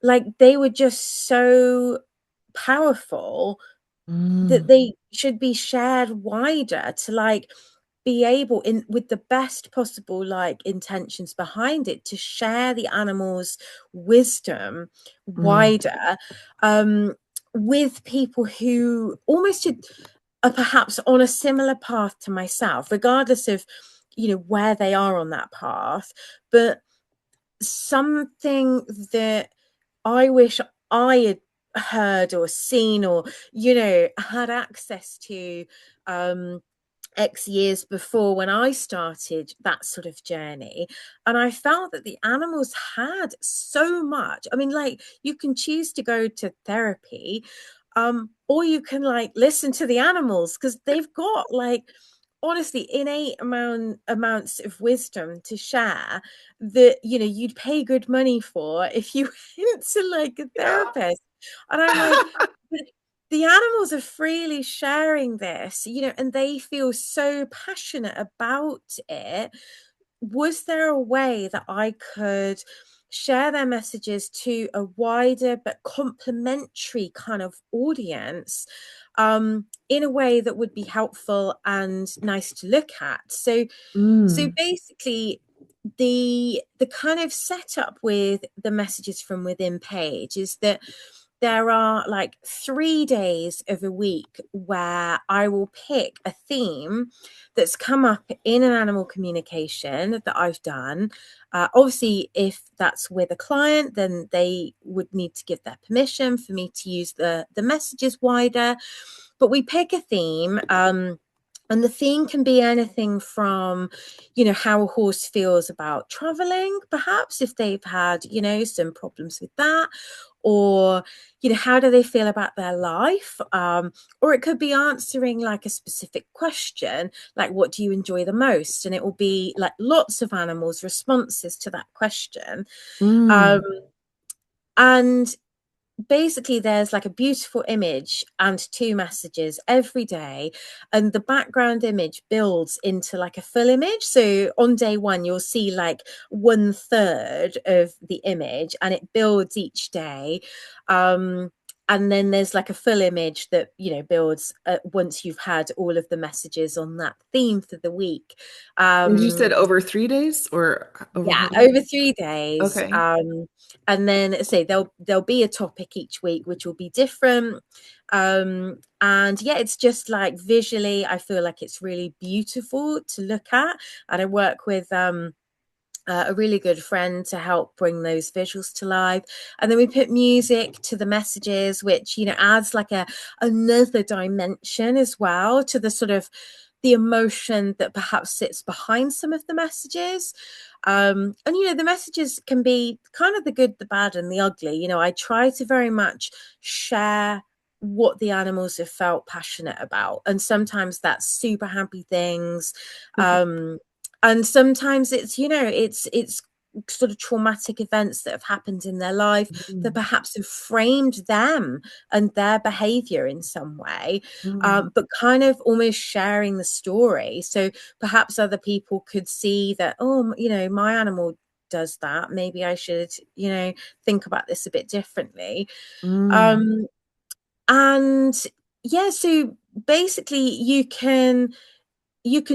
like, they were just so powerful that Mm, they should be shared wider, to like be able, in with the best possible like intentions behind it, to share the animal's wisdom mm, wider, um with people who almost are perhaps on a similar path to myself, regardless of where they are on that path. But something that I wish I had heard or seen, or had access to, um X years before, when I started that sort of journey. And I felt that the animals had so much. I mean, like, you can choose to go to therapy, or you can like listen to the animals, because they've got like, honestly, innate amounts of wisdom to share, that you'd pay good money for if you went to like a yeah. therapist. And I'm like, but the animals are freely sharing this, and they feel so passionate about it. Was there a way that I could share their messages to a wider but complementary kind of audience, in a way that would be helpful and nice to look at? So Mm, basically, the kind of setup with the messages from within page is that there are like 3 days of a week where I will pick a theme that's come up in an animal communication that I've done. Obviously, if that's with a client, then they would need to give their permission for me to use the messages wider. But we pick a theme. And the theme can be anything from, how a horse feels about traveling, perhaps if they've had, some problems with that, or, how do they feel about their life? Or it could be answering like a specific question, like, what do you enjoy the most? And it will be like lots of animals' responses to that question. Um, mm, and basically, there's like a beautiful image and two messages every day, and the background image builds into like a full image. So on day one, you'll see like 1/3 of the image, and it builds each day. um and then there's like a full image that builds once you've had all of the messages on that theme for the week. And you said um over 3 days or over yeah, how many? over 3 days. Okay. And then say there'll be a topic each week which will be different. And yeah, it's just like visually I feel like it's really beautiful to look at, and I work with a really good friend to help bring those visuals to life. And then we put music to the messages, which adds like a another dimension as well to the sort of the emotion that perhaps sits behind some of the messages. And the messages can be kind of the good, the bad, and the ugly. I try to very much share what the animals have felt passionate about, and sometimes that's super happy things. Okay. Um and sometimes it's sort of traumatic events that have happened in their life that Mm. perhaps have framed them and their behavior in some way. Mm. But kind of almost sharing the story, so perhaps other people could see that, oh, my animal does that, maybe I should think about this a bit differently. Mm. Um and yeah, so basically you can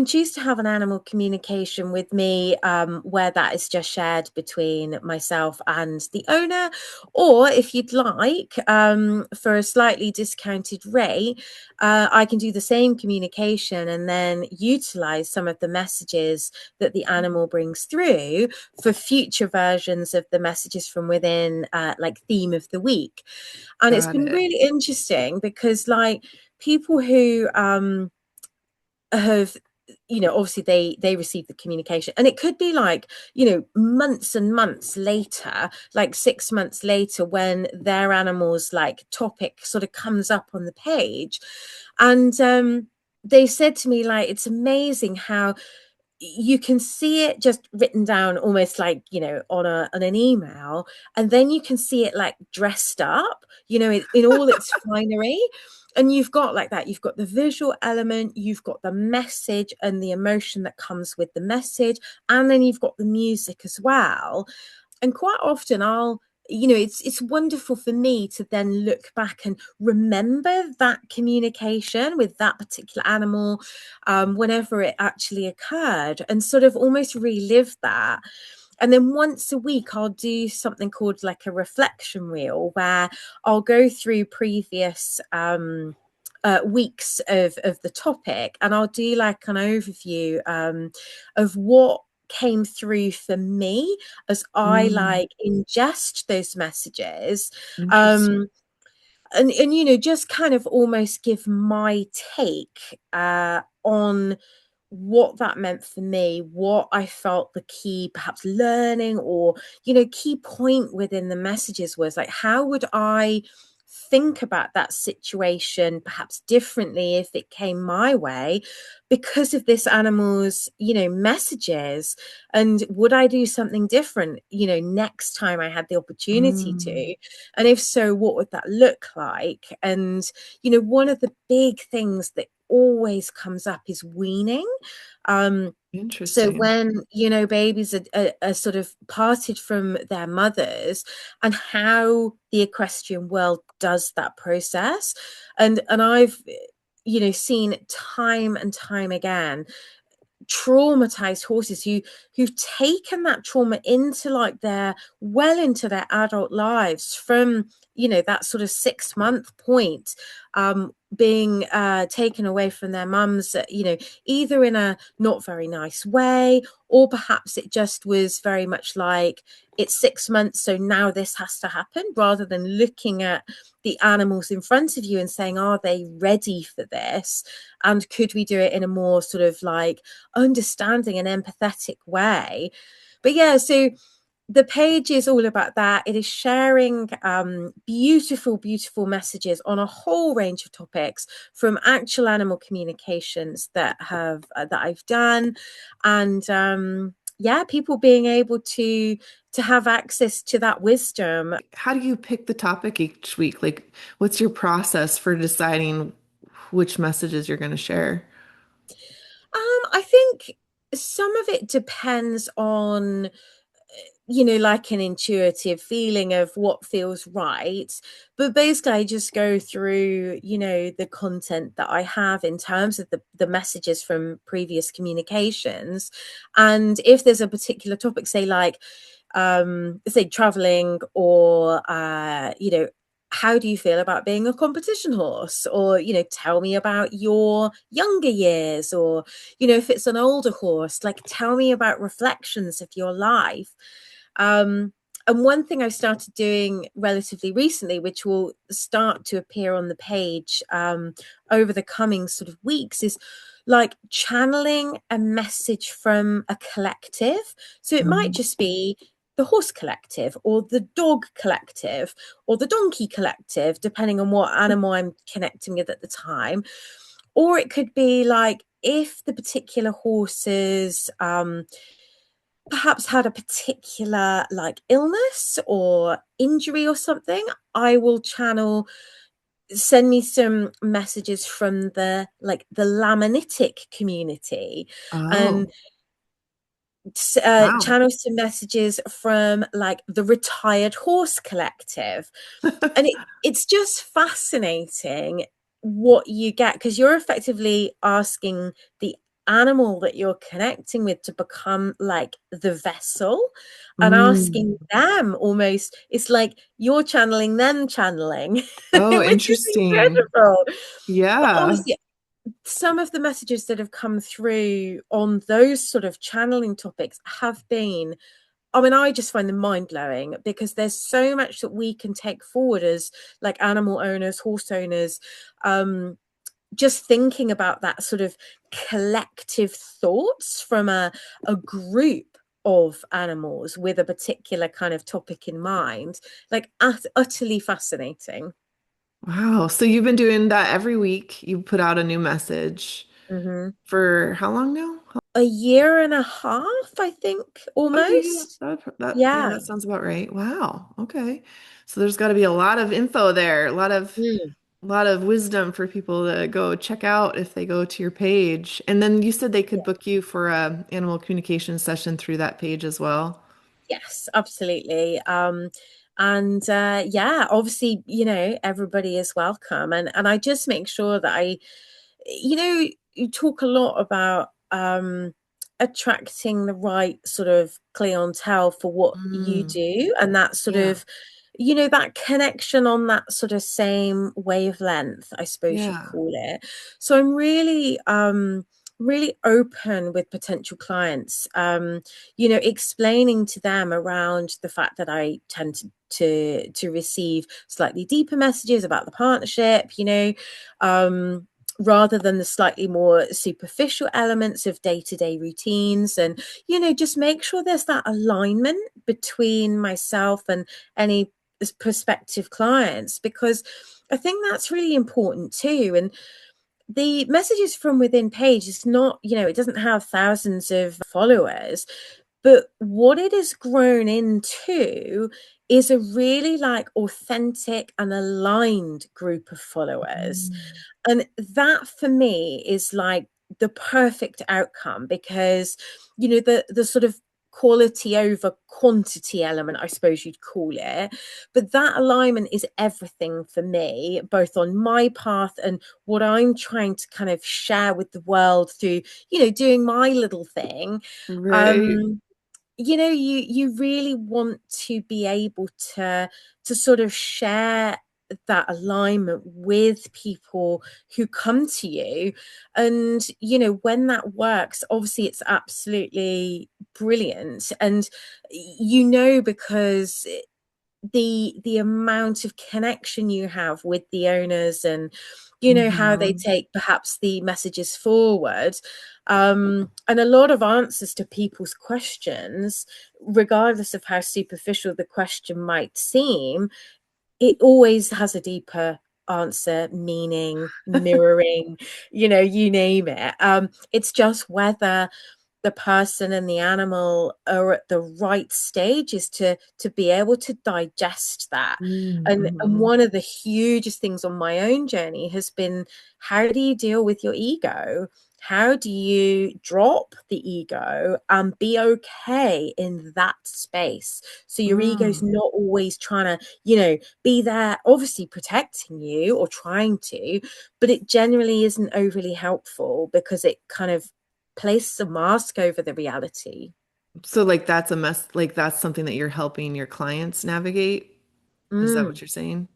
choose to have an animal communication with me, where that is just shared between myself and the owner. Or if you'd like, for a slightly discounted rate, I can do the same communication and then utilize some of the messages that the animal brings through for future versions of the messages from within, like theme of the week. And it's Got been it. really interesting because, like, people who have obviously they receive the communication, and it could be like months and months later, like 6 months later, when their animal's like topic sort of comes up on the page. And they said to me, like, it's amazing how you can see it just written down almost like on an email, and then you can see it like dressed up, in all its finery. And you've got like that, you've got the visual element, you've got the message and the emotion that comes with the message, and then you've got the music as well. And quite often it's wonderful for me to then look back and remember that communication with that particular animal, whenever it actually occurred, and sort of almost relive that. And then once a week I'll do something called like a reflection reel, where I'll go through previous weeks of the topic, and I'll do like an overview, of what came through for me as I Mm. like ingest those messages. Interesting. um and just kind of almost give my take on what that meant for me, what I felt the key perhaps learning, or key point within the messages was, like, how would I think about that situation perhaps differently if it came my way because of this animal's messages, and would I do something different next time I had the opportunity Mm. to, and if so, what would that look like? And one of the big things that always comes up is weaning. So Interesting. when babies are sort of parted from their mothers, and how the equestrian world does that process. And I've seen time and time again traumatized horses who've taken that trauma into like their well into their adult lives, from that sort of 6 month point, being taken away from their mums, either in a not very nice way, or perhaps it just was very much like, it's 6 months, so now this has to happen, rather than looking at the animals in front of you and saying, are they ready for this, and could we do it in a more sort of like understanding and empathetic way. But yeah, so the page is all about that. It is sharing beautiful, beautiful messages on a whole range of topics, from actual animal communications that I've done, and yeah, people being able to have access to that wisdom. How do you pick the topic each week? Like, what's your process for deciding which messages you're going to share? I think some of it depends on like an intuitive feeling of what feels right. But basically, I just go through, the content that I have in terms of the messages from previous communications. And if there's a particular topic, say traveling, or how do you feel about being a competition horse, or tell me about your younger years, or if it's an older horse, like tell me about reflections of your life. And one thing I've started doing relatively recently, which will start to appear on the page over the coming sort of weeks, is like channeling a message from a collective. So it might Mm. just be the horse collective, or the dog collective, or the donkey collective, depending on what animal I'm connecting with at the time. Or it could be like, if the particular horses perhaps had a particular like illness or injury or something, I will send me some messages from the lamanitic community, and Oh, wow. channel some messages from like the retired horse collective. And it's just fascinating what you get, because you're effectively asking the animal that you're connecting with to become like the vessel, and Mm. asking them, almost, it's like you're channeling them channeling, Oh, which is interesting. incredible. But Yeah. honestly, some of the messages that have come through on those sort of channeling topics have been, I mean, I just find them mind blowing, because there's so much that we can take forward as like animal owners, horse owners, just thinking about that sort of collective thoughts from a group of animals with a particular kind of topic in mind, like utterly fascinating. Wow. So you've been doing that every week. You put out a new message Hmm. for how long now? A year and a half, I think, Okay, yeah, almost. yeah, Yeah. that sounds about right. Wow. Okay. So there's got to be a lot of info there, Mm. a lot of wisdom for people to go check out if they go to your page. And then you said they could book you for a animal communication session through that page as well. Yes, absolutely. And yeah, obviously, everybody is welcome. And I just make sure that you talk a lot about attracting the right sort of clientele for what you Mm, do, and that sort yeah. of, that connection on that sort of same wavelength, I suppose you'd Yeah. call it. So I'm really open with potential clients, explaining to them around the fact that I tend to receive slightly deeper messages about the partnership, um, rather than the slightly more superficial elements of day-to-day routines, and just make sure there's that alignment between myself and any prospective clients, because I think that's really important too. And the messages from within page is not, it doesn't have thousands of followers, but what it has grown into is a really like authentic and aligned group of followers. Mm. And that for me is like the perfect outcome, because the sort of quality over quantity element, I suppose you'd call it, but that alignment is everything for me, both on my path and what I'm trying to kind of share with the world through doing my little thing. Right. um you really want to be able to sort of share that alignment with people who come to you. And when that works, obviously it's absolutely brilliant. And because the amount of connection you have with the owners, and how they Mhm. take perhaps the messages forward, and a lot of answers to people's questions, regardless of how superficial the question might seem, it always has a deeper answer, meaning, mirroring, you name it. It's just whether the person and the animal are at the right stages to be able to digest that. And Mhm. one of the hugest things on my own journey has been, how do you deal with your ego? How do you drop the ego and be okay in that space? So your ego's Mm. not always trying to, be there, obviously protecting you or trying to, but it generally isn't overly helpful because it kind of places a mask over the reality. So like that's a mess, like that's something that you're helping your clients navigate. Is that what Mm. you're saying?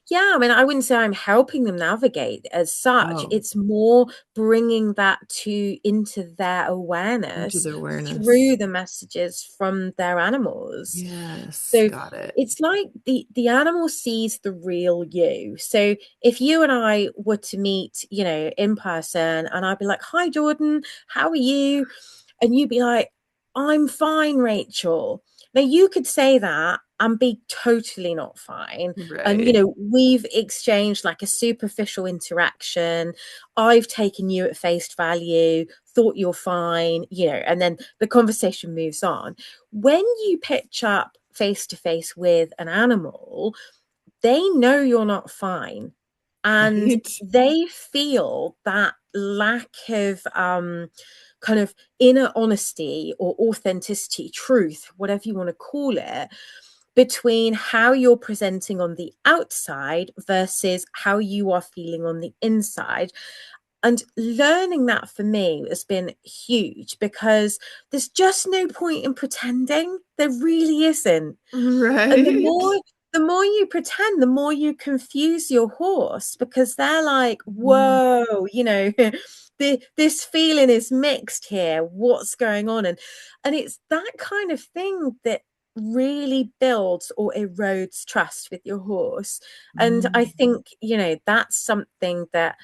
Yeah, I mean, I wouldn't say I'm helping them navigate as such. Oh, It's more bringing that into their into awareness the awareness. through the messages from their animals. Yes, So got it. it's like the animal sees the real you. So if you and I were to meet, in person, and I'd be like, "Hi, Jordan, how are you?" And you'd be like, "I'm fine, Rachel." Now you could say that and be totally not fine. And Right. we've exchanged like a superficial interaction. I've taken you at face value, thought you're fine, and then the conversation moves on. When you pitch up face to face with an animal, they know you're not fine, and Right. they feel that lack of kind of inner honesty or authenticity, truth, whatever you want to call it, between how you're presenting on the outside versus how you are feeling on the inside. And learning that for me has been huge because there's just no point in pretending. There really isn't. And the Right. more the more you pretend, the more you confuse your horse because they're like, Mm. whoa, this feeling is mixed here. What's going on? And it's that kind of thing that really builds or erodes trust with your horse. And I Mm. think, that's something that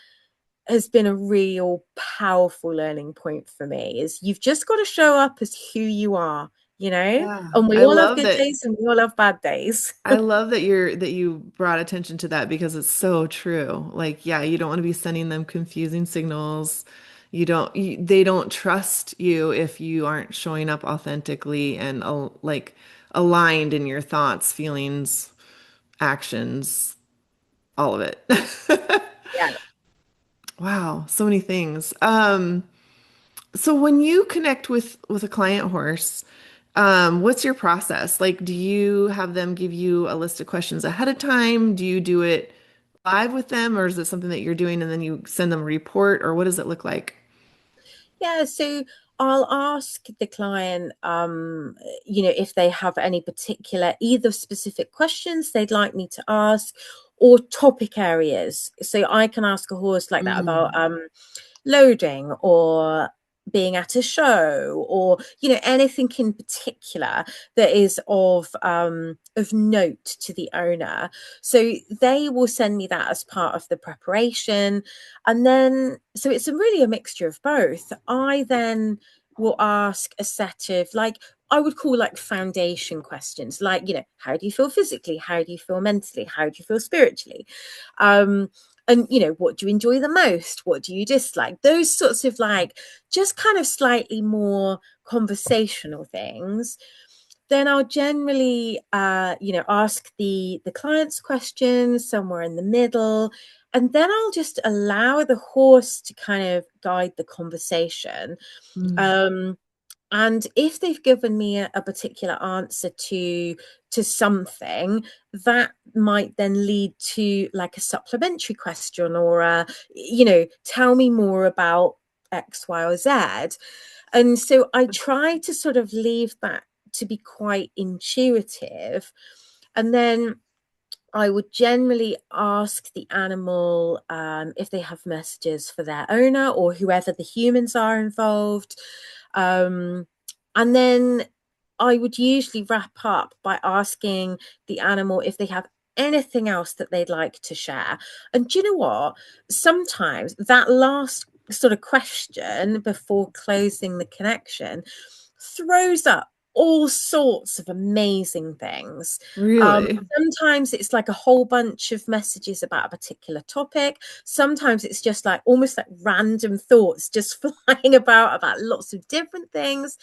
has been a real powerful learning point for me is you've just got to show up as who you are, Yeah. and we I all have love good that. days and we all have bad days. I love that you brought attention to that because it's so true. Like, yeah, you don't want to be sending them confusing signals. They don't trust you if you aren't showing up authentically and like aligned in your thoughts, feelings, actions, all of it. Yeah. Wow, so many things. So when you connect with a client horse, what's your process? Like, do you have them give you a list of questions ahead of time? Do you do it live with them, or is it something that you're doing and then you send them a report, or what does it look like? Yeah, so I'll ask the client, if they have any particular either specific questions they'd like me to ask or topic areas. So I can ask a horse like that about Mm, loading or being at a show or anything in particular that is of note to the owner, so they will send me that as part of the preparation. And then so it's really a mixture of both. I then will ask a set of, like, I would call like foundation questions, like, how do you feel physically, how do you feel mentally, how do you feel spiritually, um and what do you enjoy the most, what do you dislike, those sorts of, like, just kind of slightly more conversational things. Then I'll generally ask the client's questions somewhere in the middle, and then I'll just allow the horse to kind of guide the conversation. mm, um and if they've given me a particular answer to something, that might then lead to like a supplementary question or tell me more about X, Y, or Z. And so I try to sort of leave that to be quite intuitive. And then I would generally ask the animal if they have messages for their owner or whoever the humans are involved. Um, and then I would usually wrap up by asking the animal if they have anything else that they'd like to share. And do you know what? Sometimes that last sort of question before closing the connection throws up all sorts of amazing things. really? Sometimes it's like a whole bunch of messages about a particular topic. Sometimes it's just like almost like random thoughts just flying about lots of different things.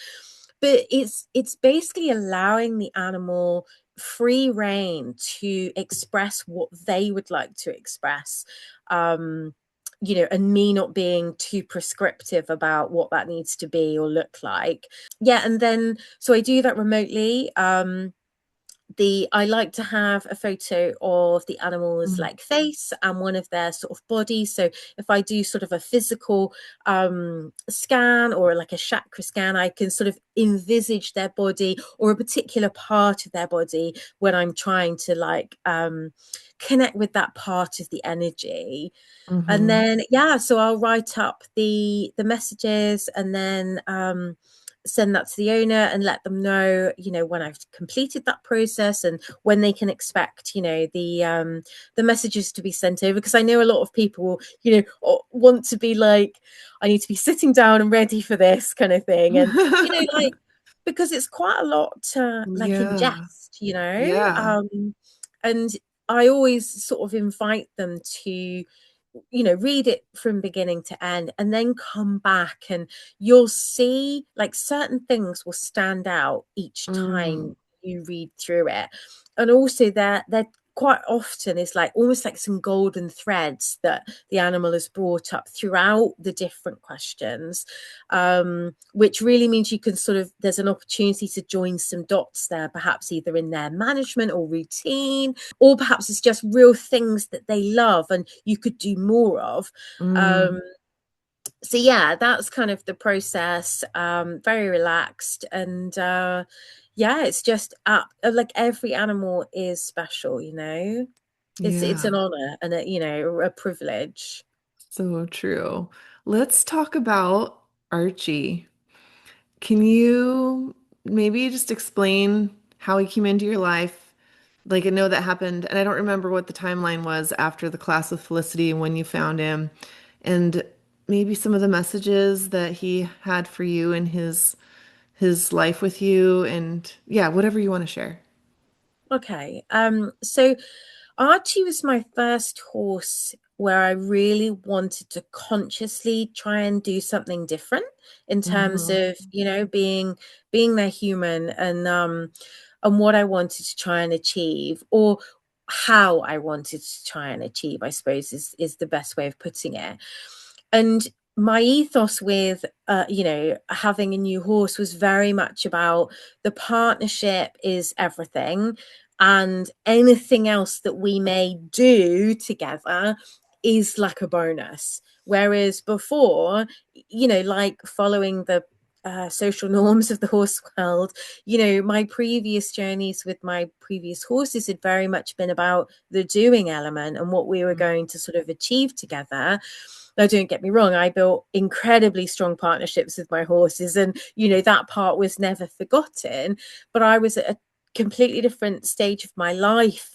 But it's basically allowing the animal free reign to express what they would like to express. Um, and me not being too prescriptive about what that needs to be or look like. Yeah, and then so I do that remotely. The I like to have a photo of the animal's Mm. like face and one of their sort of bodies. So if I do sort of a physical scan or like a chakra scan, I can sort of envisage their body or a particular part of their body when I'm trying to like connect with that part of the energy. And Mm-hmm. then yeah, so I'll write up the messages and then send that to the owner and let them know, when I've completed that process and when they can expect, the messages to be sent over. Because I know a lot of people, want to be like, I need to be sitting down and ready for this kind of thing. And, like, because it's quite a lot to like Yeah. ingest, Yeah. and I always sort of invite them to read it from beginning to end and then come back, and you'll see like certain things will stand out each Mm. time you read through it. And also they're quite often is like almost like some golden threads that the animal has brought up throughout the different questions, which really means you can sort of there's an opportunity to join some dots there, perhaps either in their management or routine, or perhaps it's just real things that they love and you could do more of. Mm. um, so yeah, that's kind of the process. Very relaxed, and yeah, it's just like every animal is special, it's Yeah. an honor and a privilege. So true. Let's talk about Archie. Can you maybe just explain how he came into your life? Like, I know that happened, and I don't remember what the timeline was after the class with Felicity and when you found him, and maybe some of the messages that he had for you in his life with you, and yeah, whatever you want to share. Okay. So Archie was my first horse where I really wanted to consciously try and do something different in terms Hmm. of, being their human, and what I wanted to try and achieve, or how I wanted to try and achieve, I suppose is the best way of putting it. And my ethos with having a new horse was very much about the partnership is everything, and anything else that we may do together is like a bonus. Whereas before, like following the social norms of the horse world, my previous journeys with my previous horses had very much been about the doing element and what we were going to sort of achieve together. Now, don't get me wrong, I built incredibly strong partnerships with my horses, and that part was never forgotten. But I was at a completely different stage of my life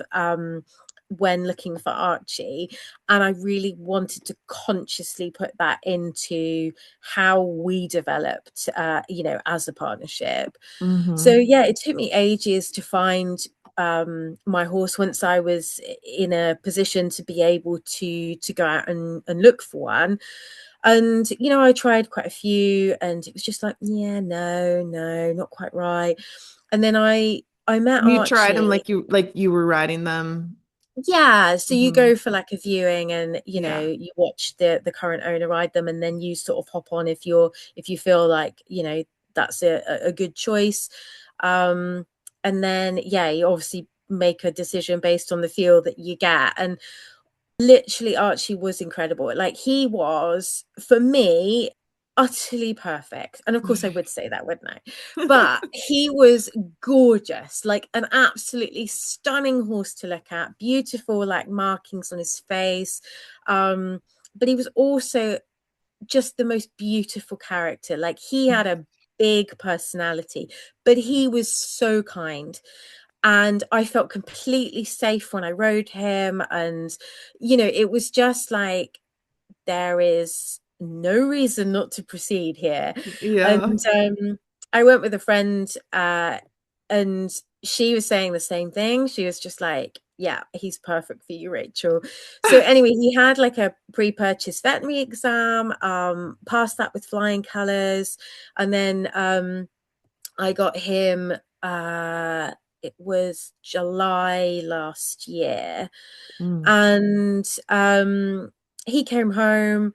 when looking for Archie, and I really wanted to consciously put that into how we developed, as a partnership. So Hmm. yeah, it took me ages to find my horse once I was in a position to be able to go out and look for one. And I tried quite a few, and it was just like, yeah, no, not quite right. And then I met You tried them Archie. like you were riding them. Yeah, so you Hmm. go for like a viewing, and Yeah. you watch the current owner ride them, and then you sort of hop on if you feel like that's a good choice. um and then yeah, you obviously make a decision based on the feel that you get. And literally Archie was incredible. Like, he was, for me, utterly perfect. And of course I would say that, wouldn't I? But he was gorgeous, like an absolutely stunning horse to look at, beautiful like markings on his face. But he was also just the most beautiful character. Like, he had a big personality, but he was so kind, and I felt completely safe when I rode him. And it was just like, there is no reason not to proceed here. Yeah. And I went with a friend, and she was saying the same thing. She was just like, yeah, he's perfect for you, Rachel. So anyway, he had like a pre-purchase veterinary exam, passed that with flying colors. And then I got him, it was July last year. Mm. And he came home.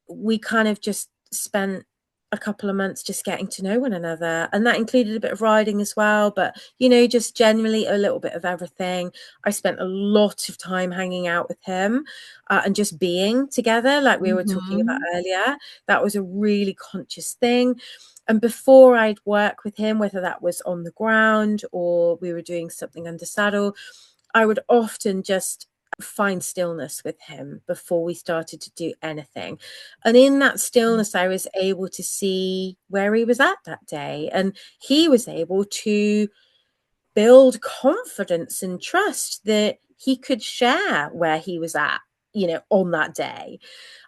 We kind of just spent a couple of months just getting to know one another, and that included a bit of riding as well, but just generally a little bit of everything. I spent a lot of time hanging out with him, and just being together, like we were talking about Hmm. earlier. That was a really conscious thing. And before I'd work with him, whether that was on the ground or we were doing something under saddle, I would often just find stillness with him before we started to do anything. And in that stillness, I was able to see where he was at that day. And he was able to build confidence and trust that he could share where he was at, on that day.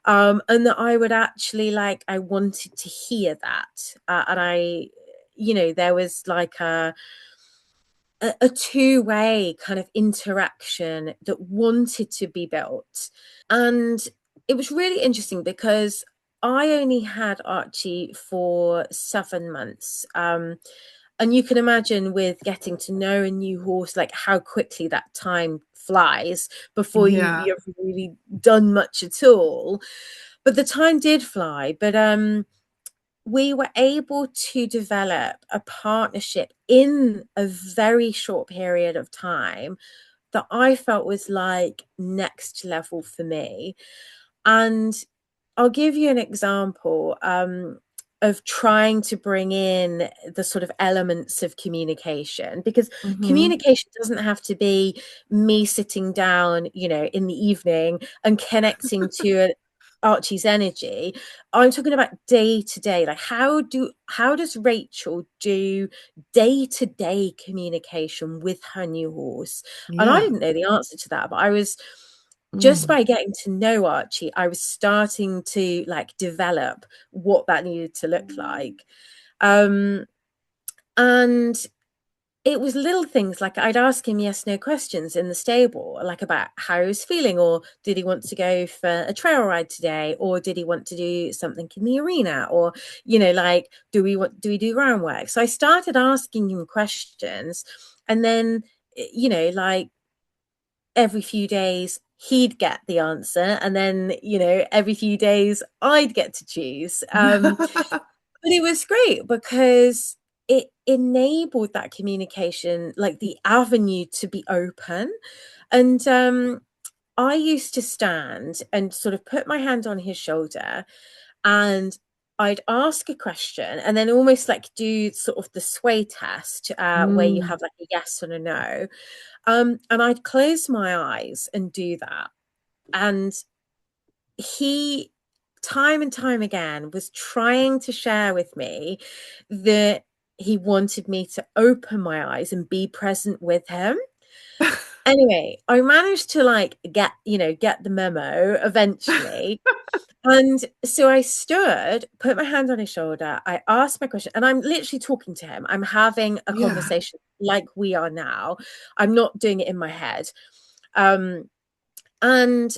And that I would actually, like, I wanted to hear that. And there was like a two-way kind of interaction that wanted to be built. And it was really interesting because I only had Archie for 7 months. And you can imagine, with getting to know a new horse, like how quickly that time flies before Yeah. you've really done much at all. But the time did fly. But we were able to develop a partnership in a very short period of time that I felt was like next level for me. And I'll give you an example, of trying to bring in the sort of elements of communication, because Hmm. communication doesn't have to be me sitting down, in the evening and connecting to Archie's energy. I'm talking about day to day. Like, how does Rachel do day to day communication with her new horse? And I Yeah. didn't know the answer to that, but I was, just Mm. by getting to know Archie, I was starting to, like, develop what that needed to look like. Um, and it was little things, like I'd ask him yes, no questions in the stable, like about how he was feeling, or did he want to go for a trail ride today, or did he want to do something in the arena, or, like, do we do groundwork? So I started asking him questions, and then, like, every few days he'd get the answer, and then, every few days I'd get to choose. But it was great because it enabled that communication, like the avenue to be open. And I used to stand and sort of put my hand on his shoulder, and I'd ask a question and then almost like do sort of the sway test, where you Mm. have like a yes and a no. And I'd close my eyes and do that. And he, time and time again, was trying to share with me that he wanted me to open my eyes and be present with him. Anyway, I managed to, like, get the memo eventually. And so I stood, put my hand on his shoulder, I asked my question, and I'm literally talking to him. I'm having a Yeah. conversation like we are now. I'm not doing it in my head. Um, and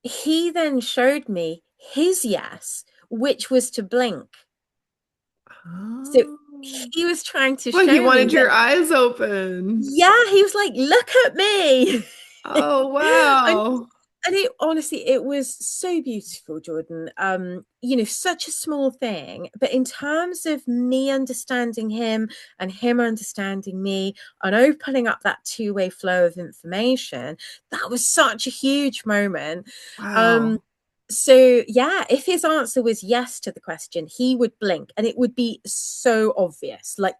he then showed me his yes, which was to blink. So Oh. he was trying to Well, he show me wanted that, your eyes open. yeah, he was like, look at me. Oh, and wow. and it, honestly, it was so beautiful, Jordan. Such a small thing, but in terms of me understanding him and him understanding me and opening up that two-way flow of information, that was such a huge moment. um Wow. so yeah, if his answer was yes to the question, he would blink and it would be so obvious, like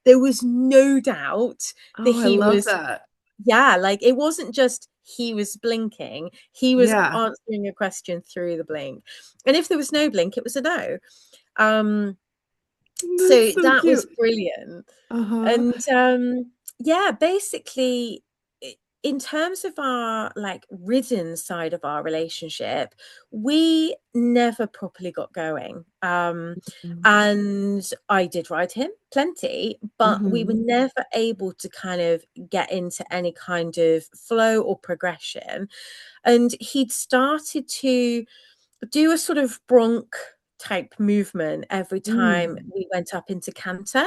there was no doubt that Oh, I he love was, that. yeah, like it wasn't just he was blinking, he was Yeah. answering a question through the blink. And if there was no blink, it was a no. Um, so That's so that was cute. brilliant. Uh-huh. And yeah, basically, in terms of our, like, ridden side of our relationship, we never properly got going. And I did ride him plenty, but we were Mm-hmm. never able to kind of get into any kind of flow or progression. And he'd started to do a sort of bronc type movement every time Mm. we went up into canter.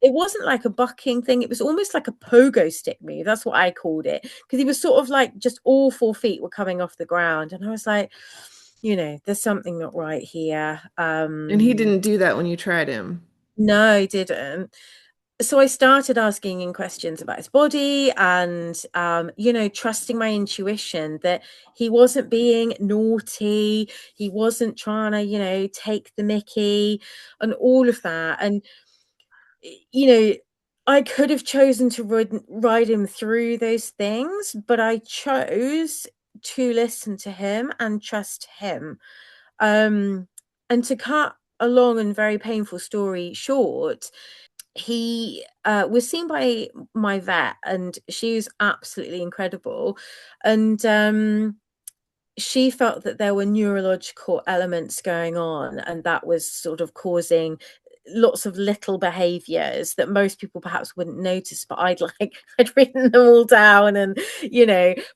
It wasn't like a bucking thing. It was almost like a pogo stick move. That's what I called it. Because he was sort of like just all 4 feet were coming off the ground. And I was like, there's something not right here. And he didn't do that when you tried him. No, he didn't. So I started asking him questions about his body and, trusting my intuition that he wasn't being naughty. He wasn't trying to, take the mickey and all of that. And, you know, I could have chosen to ride him through those things, but I chose to listen to him and trust him. Um, and to cut a long and very painful story short, he was seen by my vet, and she was absolutely incredible. And she felt that there were neurological elements going on, and that was sort of causing lots of little behaviors that most people perhaps wouldn't notice, but I'd written them all down, and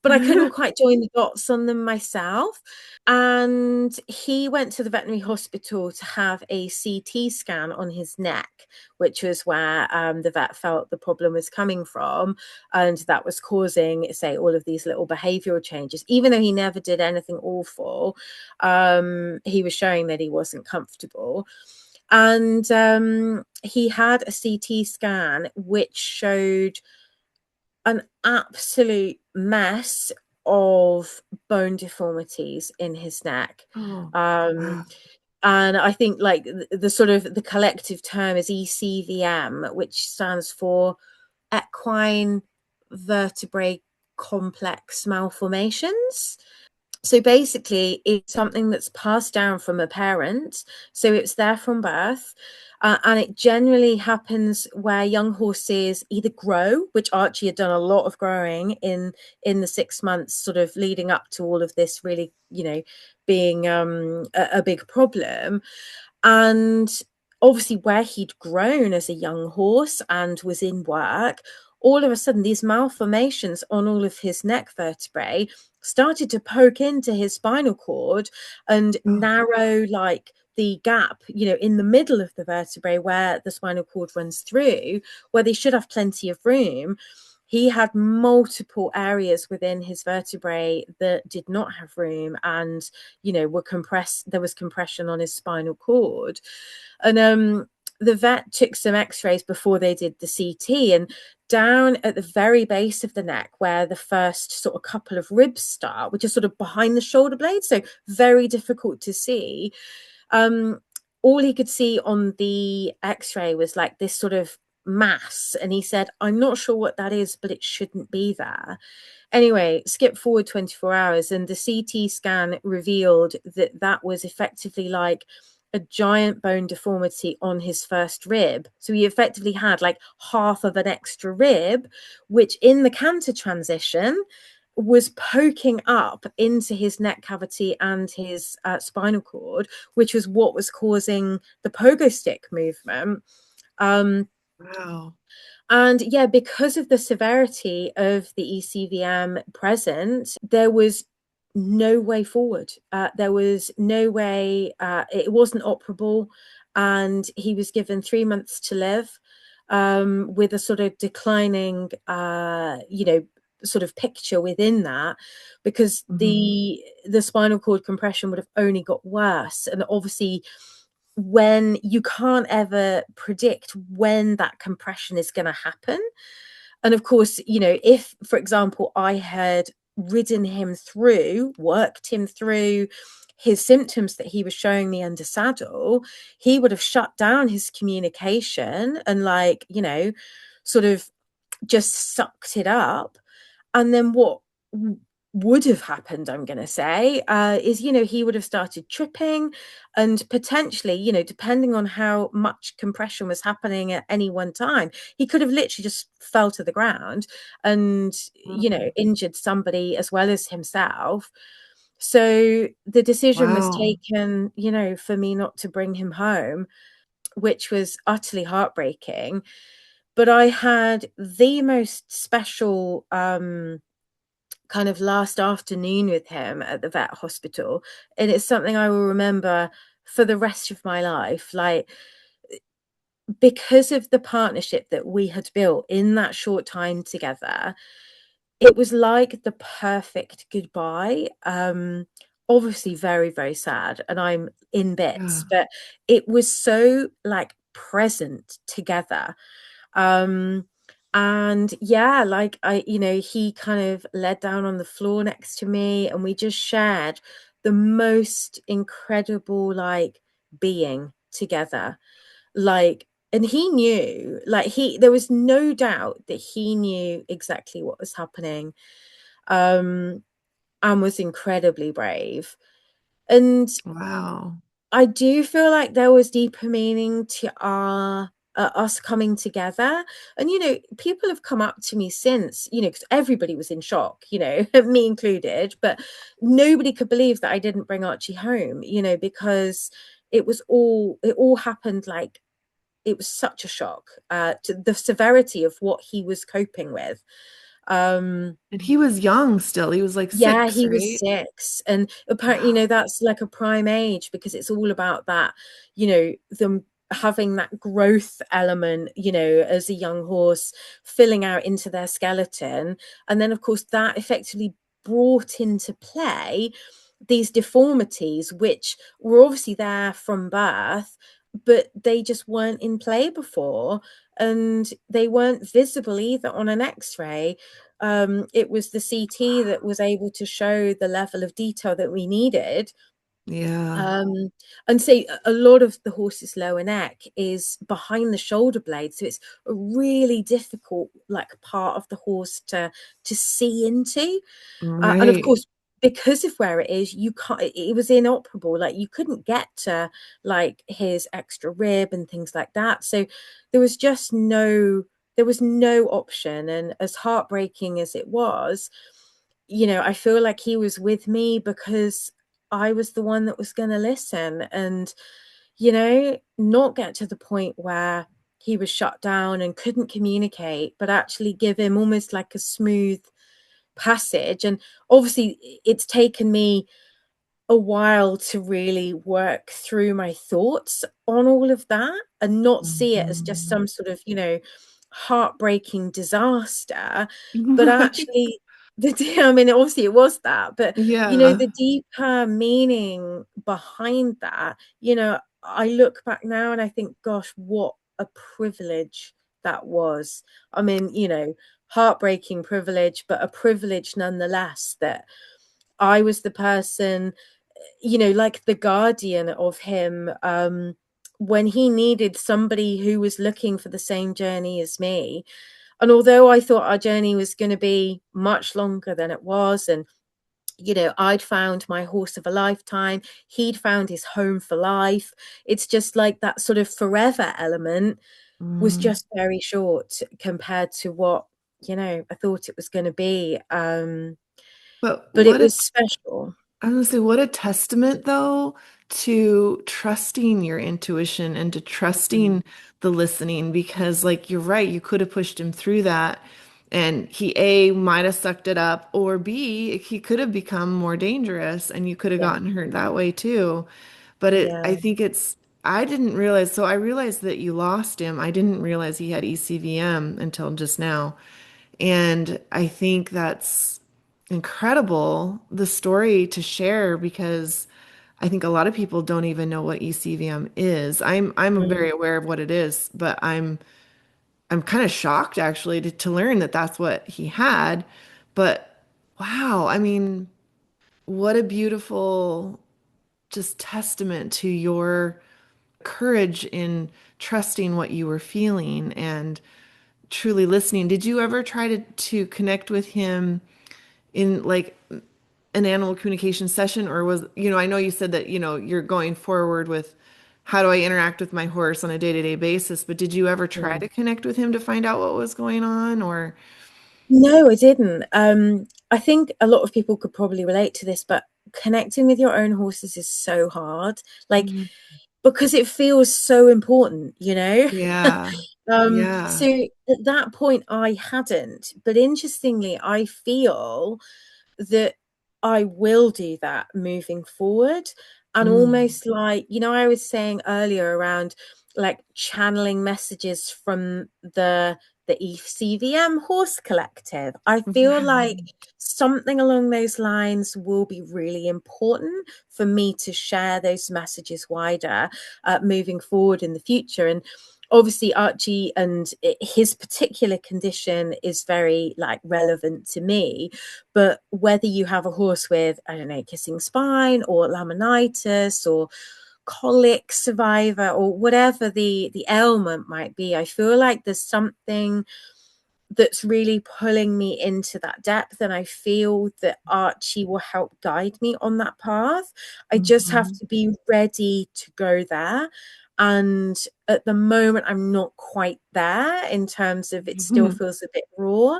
but I couldn't quite join the dots on them myself. And he went to the veterinary hospital to have a CT scan on his neck, which was where the vet felt the problem was coming from. And that was causing, say, all of these little behavioral changes. Even though he never did anything awful, he was showing that he wasn't comfortable. And he had a CT scan which showed an absolute mess of bone deformities in his neck. Oh, Um, wow. and I think like the sort of the collective term is ECVM, which stands for equine vertebrae complex malformations. So basically, it's something that's passed down from a parent. So it's there from birth. And it generally happens where young horses either grow, which Archie had done a lot of growing in the 6 months sort of leading up to all of this really, being a big problem. And obviously, where he'd grown as a young horse and was in work, all of a sudden, these malformations on all of his neck vertebrae started to poke into his spinal cord and Oh, narrow like the gap, in the middle of the vertebrae where the spinal cord runs through, where they should have plenty of room. He had multiple areas within his vertebrae that did not have room and, were compressed. There was compression on his spinal cord. And the vet took some x-rays before they did the CT, and down at the very base of the neck where the first sort of couple of ribs start, which are sort of behind the shoulder blades, so very difficult to see, um, all he could see on the x-ray was like this sort of mass, and he said, I'm not sure what that is, but it shouldn't be there. Anyway, skip forward 24 hours, and the CT scan revealed that that was effectively like a giant bone deformity on his first rib. So he effectively had like half of an extra rib, which in the canter transition was poking up into his neck cavity and his spinal cord, which was what was causing the pogo stick movement. Um, wow. and yeah, because of the severity of the ECVM present, there was no way forward. There was no way, it wasn't operable. And he was given 3 months to live, with a sort of declining, sort of picture within that, because Hmm. the spinal cord compression would have only got worse. And obviously, when you can't ever predict when that compression is going to happen. And of course, if, for example, I had ridden him through, worked him through his symptoms that he was showing me under saddle, he would have shut down his communication and, like, sort of just sucked it up. And then what would have happened, I'm going to say, is, he would have started tripping, and potentially, depending on how much compression was happening at any one time, he could have literally just fell to the ground and, Oh, injured somebody as well as himself. So the decision was wow. taken, for me not to bring him home, which was utterly heartbreaking. But I had the most special kind of last afternoon with him at the vet hospital. And it's something I will remember for the rest of my life. Like, because of the partnership that we had built in that short time together, it was like the perfect goodbye. Obviously very, very sad, and I'm in Yeah. bits, but it was so like present together. Um, and yeah, like he kind of led down on the floor next to me, and we just shared the most incredible like being together. Like, and he knew, like there was no doubt that he knew exactly what was happening, um, and was incredibly brave. And Wow. I do feel like there was deeper meaning to our us coming together. And people have come up to me since, because everybody was in shock, me included, but nobody could believe that I didn't bring Archie home, because it all happened like it was such a shock to the severity of what he was coping with. Um, And he was young still. He was like yeah, 6, he was right? 6, and apparently, Wow. that's like a prime age because it's all about that, them having that growth element, as a young horse filling out into their skeleton. And then, of course, that effectively brought into play these deformities, which were obviously there from birth, but they just weren't in play before. And they weren't visible either on an x-ray. It was the CT that was able to show the level of detail that we needed. Yeah. And so a lot of the horse's lower neck is behind the shoulder blade, so it's a really difficult like part of the horse to see into. And of Right. course, because of where it is, you can't, it was inoperable. Like, you couldn't get to like his extra rib and things like that. So there was just there was no option. And as heartbreaking as it was, I feel like he was with me because I was the one that was going to listen and, not get to the point where he was shut down and couldn't communicate, but actually give him almost like a smooth passage. And obviously, it's taken me a while to really work through my thoughts on all of that and not see it as just Mhm. some sort of, heartbreaking disaster, but Right. actually I mean, obviously it was that, but Yeah. the deeper meaning behind that, I look back now and I think, gosh, what a privilege that was. I mean, heartbreaking privilege, but a privilege nonetheless, that I was the person, like the guardian of him, when he needed somebody who was looking for the same journey as me. And although I thought our journey was going to be much longer than it was, and I'd found my horse of a lifetime, he'd found his home for life. It's just like that sort of forever element was Mm. just very short compared to what, I thought it was going to be. But But it what a was special. I was gonna say, what a testament, though, to trusting your intuition and to Mm, trusting the listening, because, like, you're right, you could have pushed him through that, and he A, might have sucked it up, or B, he could have become more dangerous, and you could have yeah, gotten hurt that way too. But I yeah. think I didn't realize, so I realized that you lost him. I didn't realize he had ECVM until just now. And I think that's incredible, the story to share, because I think a lot of people don't even know what ECVM is. I'm Mm, very aware of what it is, but I'm kind of shocked actually to learn that that's what he had. But wow, I mean, what a beautiful just testament to your courage in trusting what you were feeling and truly listening. Did you ever try to connect with him in like an animal communication session, or was, I know you said that, you're going forward with how do I interact with my horse on a day-to-day basis, but did you ever try mm. to connect with him to find out what was going on, or? No, I didn't. I think a lot of people could probably relate to this, but connecting with your own horses is so hard. Like, Mhm. because it feels so important, Yeah. So Yeah. at that point I hadn't, but interestingly, I feel that I will do that moving forward. and Mm. almost like, I was saying earlier around like channeling messages from the ECVM Horse Collective. I feel like something along those lines will be really important for me to share those messages wider, moving forward in the future. And obviously Archie and his particular condition is very like relevant to me, but whether you have a horse with, I don't know, kissing spine or laminitis or colic survivor or whatever the ailment might be, I feel like there's something that's really pulling me into that depth, and I feel that Archie will help guide me on that path. I just have Mhm. to be ready to go there, and at the moment I'm not quite there in terms of it still Mhm. feels a bit raw,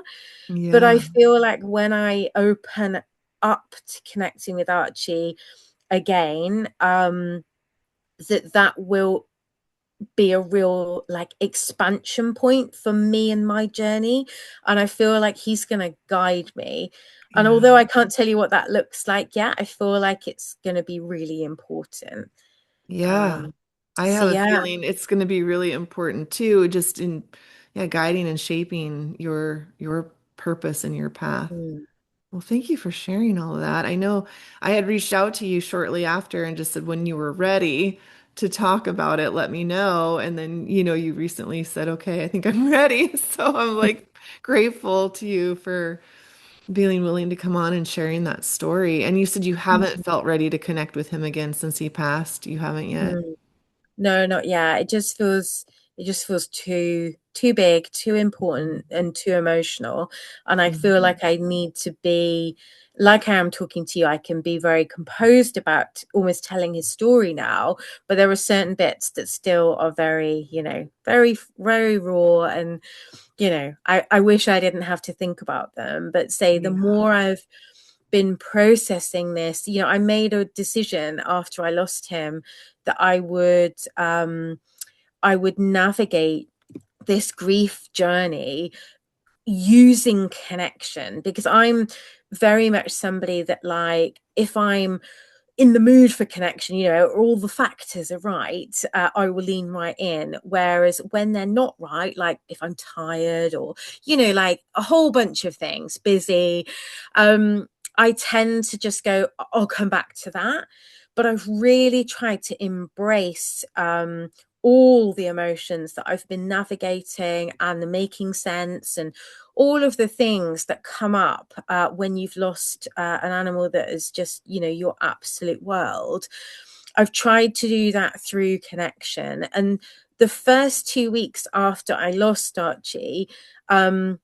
but I Yeah. feel like when I open up to connecting with Archie again, that will be a real like expansion point for me and my journey, and I feel like he's going to guide me, and Yeah. although I can't tell you what that looks like yet, I feel like it's going to be really important. Yeah. um I so have a yeah. feeling it's going to be really important too, just in yeah, guiding and shaping your purpose and your path. Mm, Well, thank you for sharing all of that. I know I had reached out to you shortly after and just said when you were ready to talk about it, let me know. And then, you recently said, okay, I think I'm ready. So I'm like grateful to you for being willing to come on and sharing that story. And you said you haven't felt ready to connect with him again since he passed. You haven't yet. mm. No, not yet. It just feels too big, too important, and too emotional. And I feel Mhm. like I need to be like I am talking to you. I can be very composed about almost telling his story now, but there are certain bits that still are very, very, very raw. And, I wish I didn't have to think about them. But say the Yeah. more I've been processing this, I made a decision after I lost him that I would navigate this grief journey using connection, because I'm very much somebody that, like, if I'm in the mood for connection, all the factors are right, I will lean right in. Whereas when they're not right, like if I'm tired or, like a whole bunch of things, busy, I tend to just go, I'll come back to that. But I've really tried to embrace all the emotions that I've been navigating and the making sense and all of the things that come up when you've lost an animal that is just, your absolute world. I've tried to do that through connection. And the first 2 weeks after I lost Archie, um,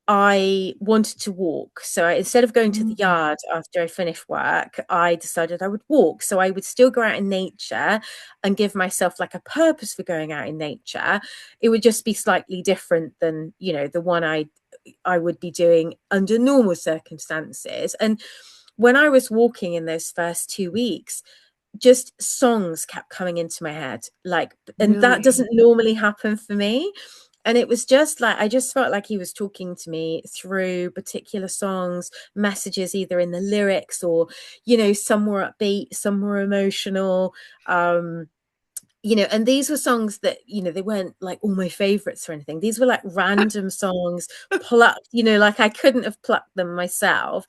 I wanted to walk. So instead of going to the Mm. yard after I finished work, I decided I would walk. So I would still go out in nature and give myself like a purpose for going out in nature. It would just be slightly different than, the one I would be doing under normal circumstances. And when I was walking in those first 2 weeks, just songs kept coming into my head, like, and that Really? doesn't normally happen for me. And it was just like, I just felt like he was talking to me through particular songs, messages, either in the lyrics or, some were upbeat, some were emotional. um and these were songs that, they weren't like all my favorites or anything. These were like random songs plucked, like I couldn't have plucked them myself.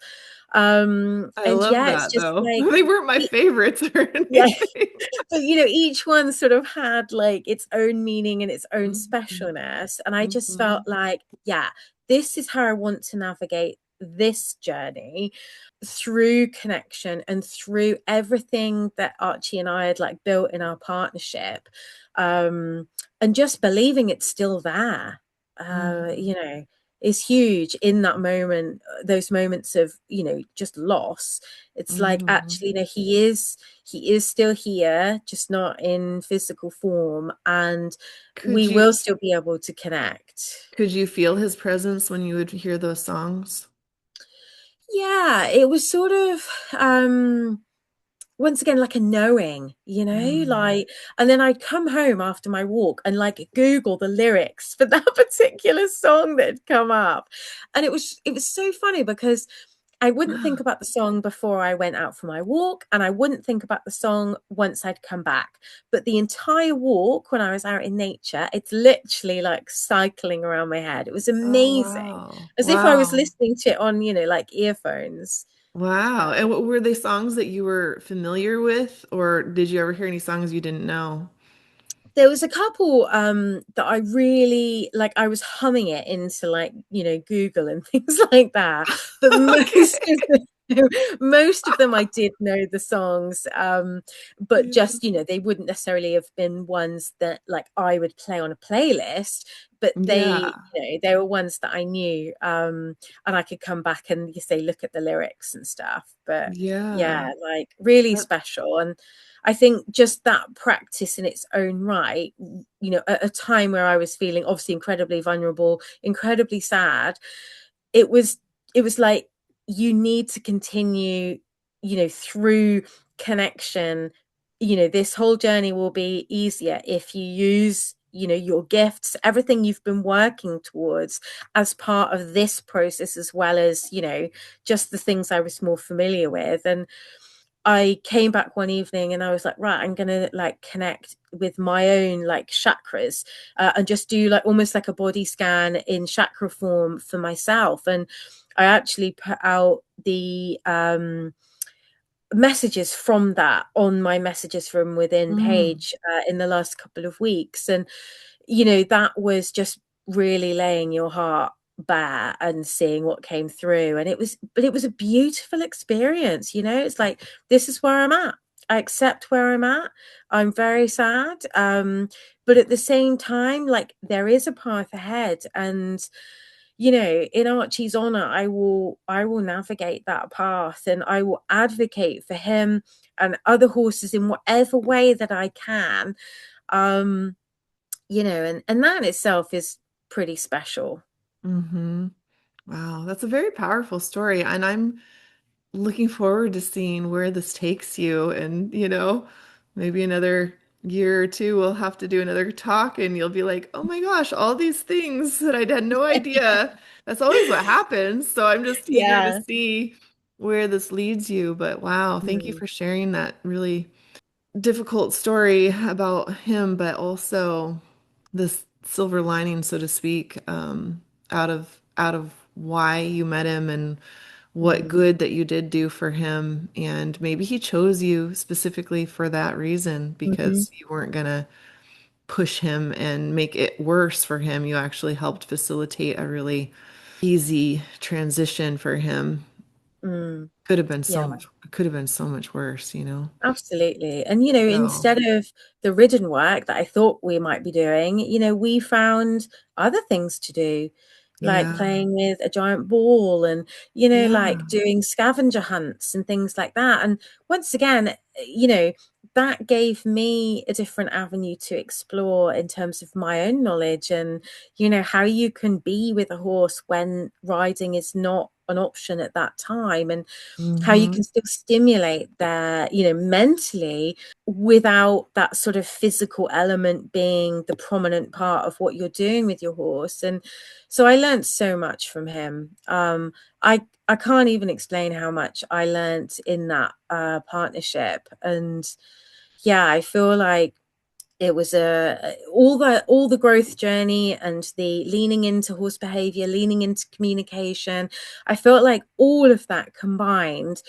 I And love yeah, it's that just though. like, They weren't my favorites or yeah. anything. But each one sort of had like its own meaning and its own Mhm. specialness. And I just felt Mhm. like, yeah, this is how I want to navigate this journey, through connection and through everything that Archie and I had like built in our partnership. Um, and just believing it's still there, Mhm. is huge in that moment, those moments of, just loss. It's like, Mhm. actually, he is still here, just not in physical form, and Could we you will still be able to connect. could you feel his presence when you would hear those songs? Yeah, it was sort of, once again, like a knowing, Mm. like, and then I'd come home after my walk and like Google the lyrics for that particular song that had come up. And it was so funny because I wouldn't think about the song before I went out for my walk, and I wouldn't think about the song once I'd come back. But the entire walk, when I was out in nature, it's literally like cycling around my head. It was Oh, amazing, wow. as if I was Wow. listening to it on, like earphones. Wow. And what were they songs that you were familiar with, or did you ever hear any songs you didn't know? There was a couple that I really like. I was humming it into like Google and things like that, but Okay. most of them I did know the songs, but Yeah. just they wouldn't necessarily have been ones that like I would play on a playlist, but Yeah. they were ones that I knew, and I could come back and you say look at the lyrics and stuff. But Yeah. yeah, like really That, special. And I think just that practice in its own right, at a time where I was feeling obviously incredibly vulnerable, incredibly sad, it was it was like you need to continue, through connection. This whole journey will be easier if you use, your gifts, everything you've been working towards as part of this process, as well as, just the things I was more familiar with. And I came back one evening and I was like, right, I'm gonna like connect with my own like chakras, and just do like almost like a body scan in chakra form for myself. And I actually put out the messages from that on my messages from within mm, page, in the last couple of weeks. And that was just really laying your heart bare and seeing what came through. And it was a beautiful experience. It's like, this is where I'm at. I accept where I'm at. I'm very sad. But at the same time, like there is a path ahead. And in Archie's honor, I will navigate that path, and I will advocate for him and other horses in whatever way that I can. Um, and that in itself is pretty special. hmm Wow, that's a very powerful story. And I'm looking forward to seeing where this takes you. And, maybe another year or two, we'll have to do another talk and you'll be like, oh my gosh, all these things that I had no idea. That's always what happens. So I'm just eager to Yeah. see where this leads you. But wow, thank you Mm. for sharing that really difficult story about him, but also this silver lining, so to speak, out of why you met him and what Mm. good that you did do for him. And maybe he chose you specifically for that reason Hmm. because you weren't gonna push him and make it worse for him. You actually helped facilitate a really easy transition for him. Mm. Yeah. Could have been so much worse. Absolutely. And, So, instead of the ridden work that I thought we might be doing, we found other things to do, like yeah. playing with a giant ball and, like Yeah. doing scavenger hunts and things like that. And once again, that gave me a different avenue to explore in terms of my own knowledge and, how you can be with a horse when riding is not an option at that time. And how you hmm can still stimulate their, mentally without that sort of physical element being the prominent part of what you're doing with your horse. And so I learned so much from him. I can't even explain how much I learned in that partnership. And yeah, I feel like it was all the growth journey and the leaning into horse behavior, leaning into communication. I felt like all of that combined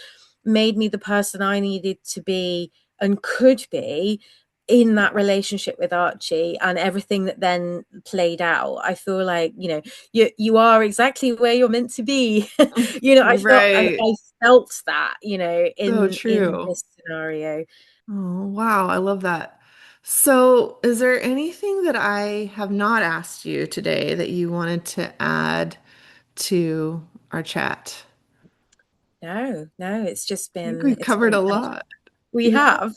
made me the person I needed to be and could be in that relationship with Archie, and everything that then played out. I feel like, you are exactly where you're meant to be. Right. I felt that, So in true. this scenario. Oh, wow. I love that. So, is there anything that I have not asked you today that you wanted to add to our chat? No, no, it's just I think been we've it's covered been a a pleasure. lot. We Yeah. have.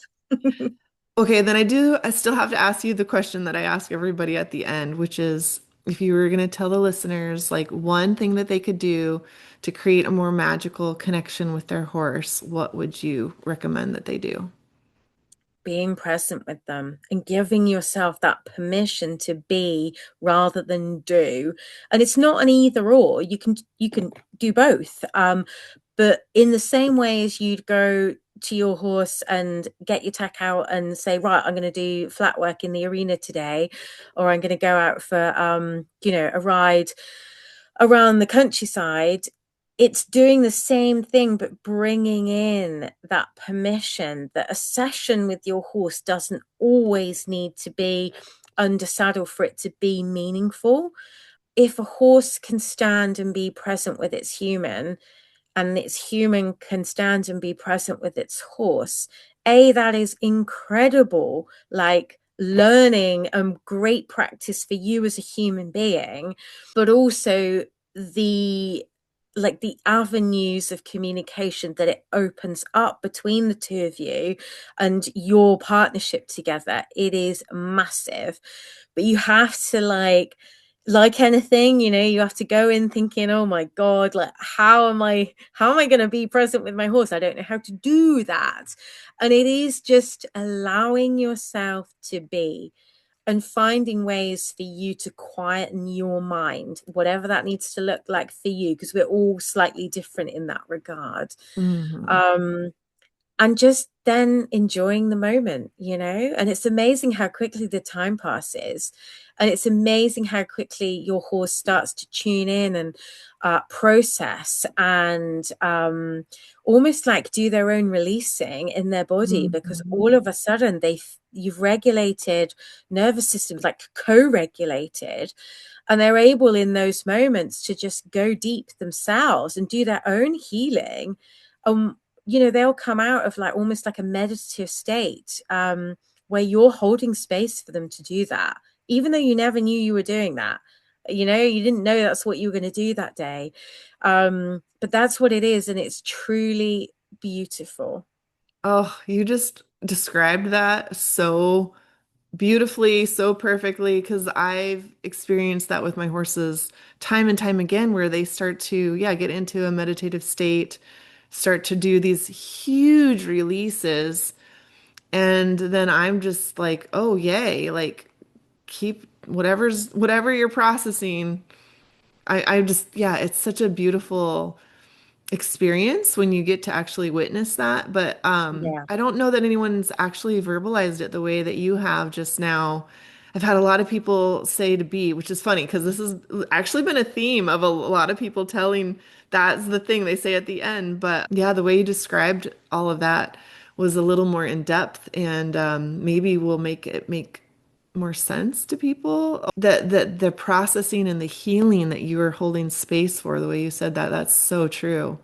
Okay, then I still have to ask you the question that I ask everybody at the end, which is if you were going to tell the listeners like one thing that they could do to create a more magical connection with their horse, what would you recommend that they do? Being present with them and giving yourself that permission to be rather than do. And it's not an either or. You can do both. But in the same way as you'd go to your horse and get your tack out and say, right, I'm going to do flat work in the arena today, or I'm going to go out for, a ride around the countryside. It's doing the same thing, but bringing in that permission that a session with your horse doesn't always need to be under saddle for it to be meaningful. If a horse can stand and be present with its human, and its human can stand and be present with its horse, that is incredible, like learning and great practice for you as a human being, but also the the avenues of communication that it opens up between the two of you and your partnership together, it is massive. But you have to like anything, you have to go in thinking, oh my god, like how am I going to be present with my horse? I don't know how to do that. And it is just allowing yourself to be and finding ways for you to quieten your mind, whatever that needs to look like for you, because we're all slightly different in that regard. Mhm. um and just then enjoying the moment, and it's amazing how quickly the time passes, and it's amazing how quickly your horse starts to tune in and process and almost like do their own releasing in their body, because Mhm. all of a sudden you've regulated nervous systems, like co-regulated, and they're able in those moments to just go deep themselves and do their own healing. um they'll come out of like almost like a meditative state, where you're holding space for them to do that, even though you never knew you were doing that. You didn't know that's what you were going to do that day. But that's what it is, and it's truly beautiful. Oh, you just described that so beautifully, so perfectly, because I've experienced that with my horses time and time again, where they start to, yeah, get into a meditative state, start to do these huge releases. And then I'm just like, oh, yay, like keep whatever you're processing. I just, yeah, it's such a beautiful experience when you get to actually witness that. But Yeah. I don't know that anyone's actually verbalized it the way that you have just now. I've had a lot of people say to be, which is funny because this has actually been a theme of a lot of people telling that's the thing they say at the end. But yeah, the way you described all of that was a little more in depth and maybe will make it make more sense to people. That the processing and the healing that you are holding space for, the way you said that, that's so true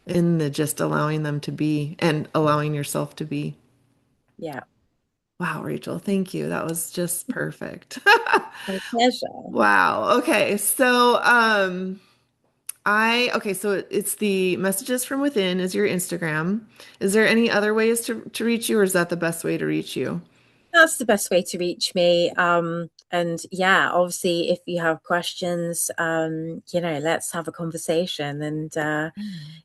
in the just allowing them to be and allowing yourself to be. Yeah. Wow, Rachel, thank you. That was just perfect. My pleasure. Wow. Okay. So, okay, so it's the messages from within is your Instagram. Is there any other ways to reach you, or is that the best way to reach you? That's the best way to reach me. And yeah, obviously, if you have questions, let's have a conversation. And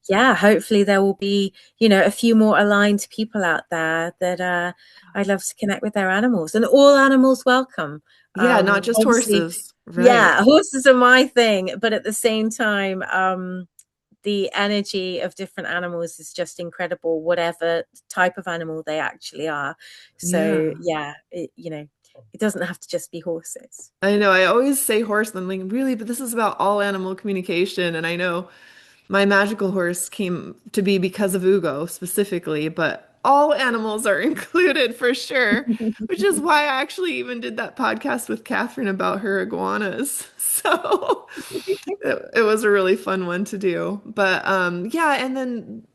yeah, hopefully there will be, a few more aligned people out there that I'd love to connect with their animals, and all animals welcome. Yeah, not just Obviously, horses. Right. yeah, horses are my thing, but at the same time, the energy of different animals is just incredible, whatever type of animal they actually are. So Yeah. yeah, it doesn't have to just be horses. I know. I always say horse, and I'm like, really, but this is about all animal communication. And I know my magical horse came to be because of Ugo specifically, but all animals are included for sure, which is why I actually even did that podcast with Catherine about her iguanas. So it was a really fun one to do. But yeah, and then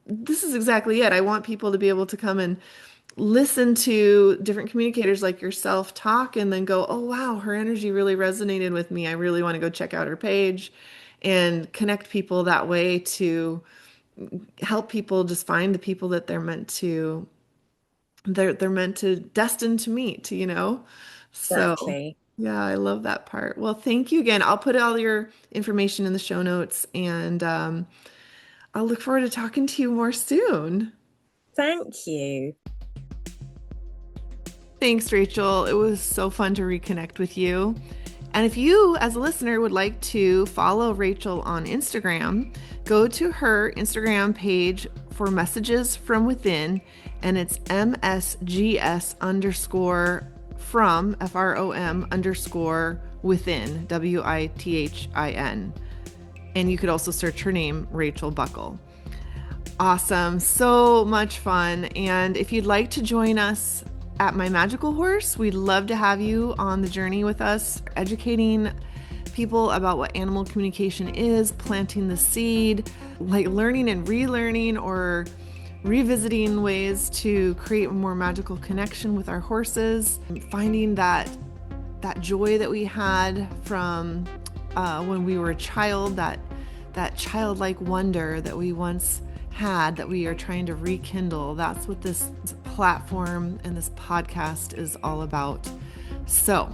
this is exactly it. I want people to be able to come and listen to different communicators like yourself talk and then go, oh, wow, her energy really resonated with me. I really want to go check out her page and connect people that way to help people just find the people that they're meant to destined to meet. So Exactly. yeah, I love that part. Well, thank you again. I'll put all your information in the show notes and I'll look forward to talking to you more soon. Thank you. Thanks, Rachel. It was so fun to reconnect with you. And if you, as a listener, would like to follow Rachel on Instagram, go to her Instagram page for messages from within, and it's MSGS underscore from FROM underscore within, WITHIN. And you could also search her name, Rachel Buckle. Awesome. So much fun. And if you'd like to join us at My Magical Horse, we'd love to have you on the journey with us, educating people about what animal communication is, planting the seed, like learning and relearning or revisiting ways to create a more magical connection with our horses, finding that joy that we had from when we were a child, that childlike wonder that we once had that we are trying to rekindle. That's what this platform and this podcast is all about. So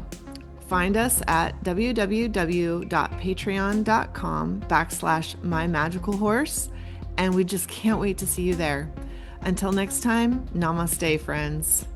find us at www.patreon.com/mymagicalhorse, and we just can't wait to see you there. Until next time, namaste, friends.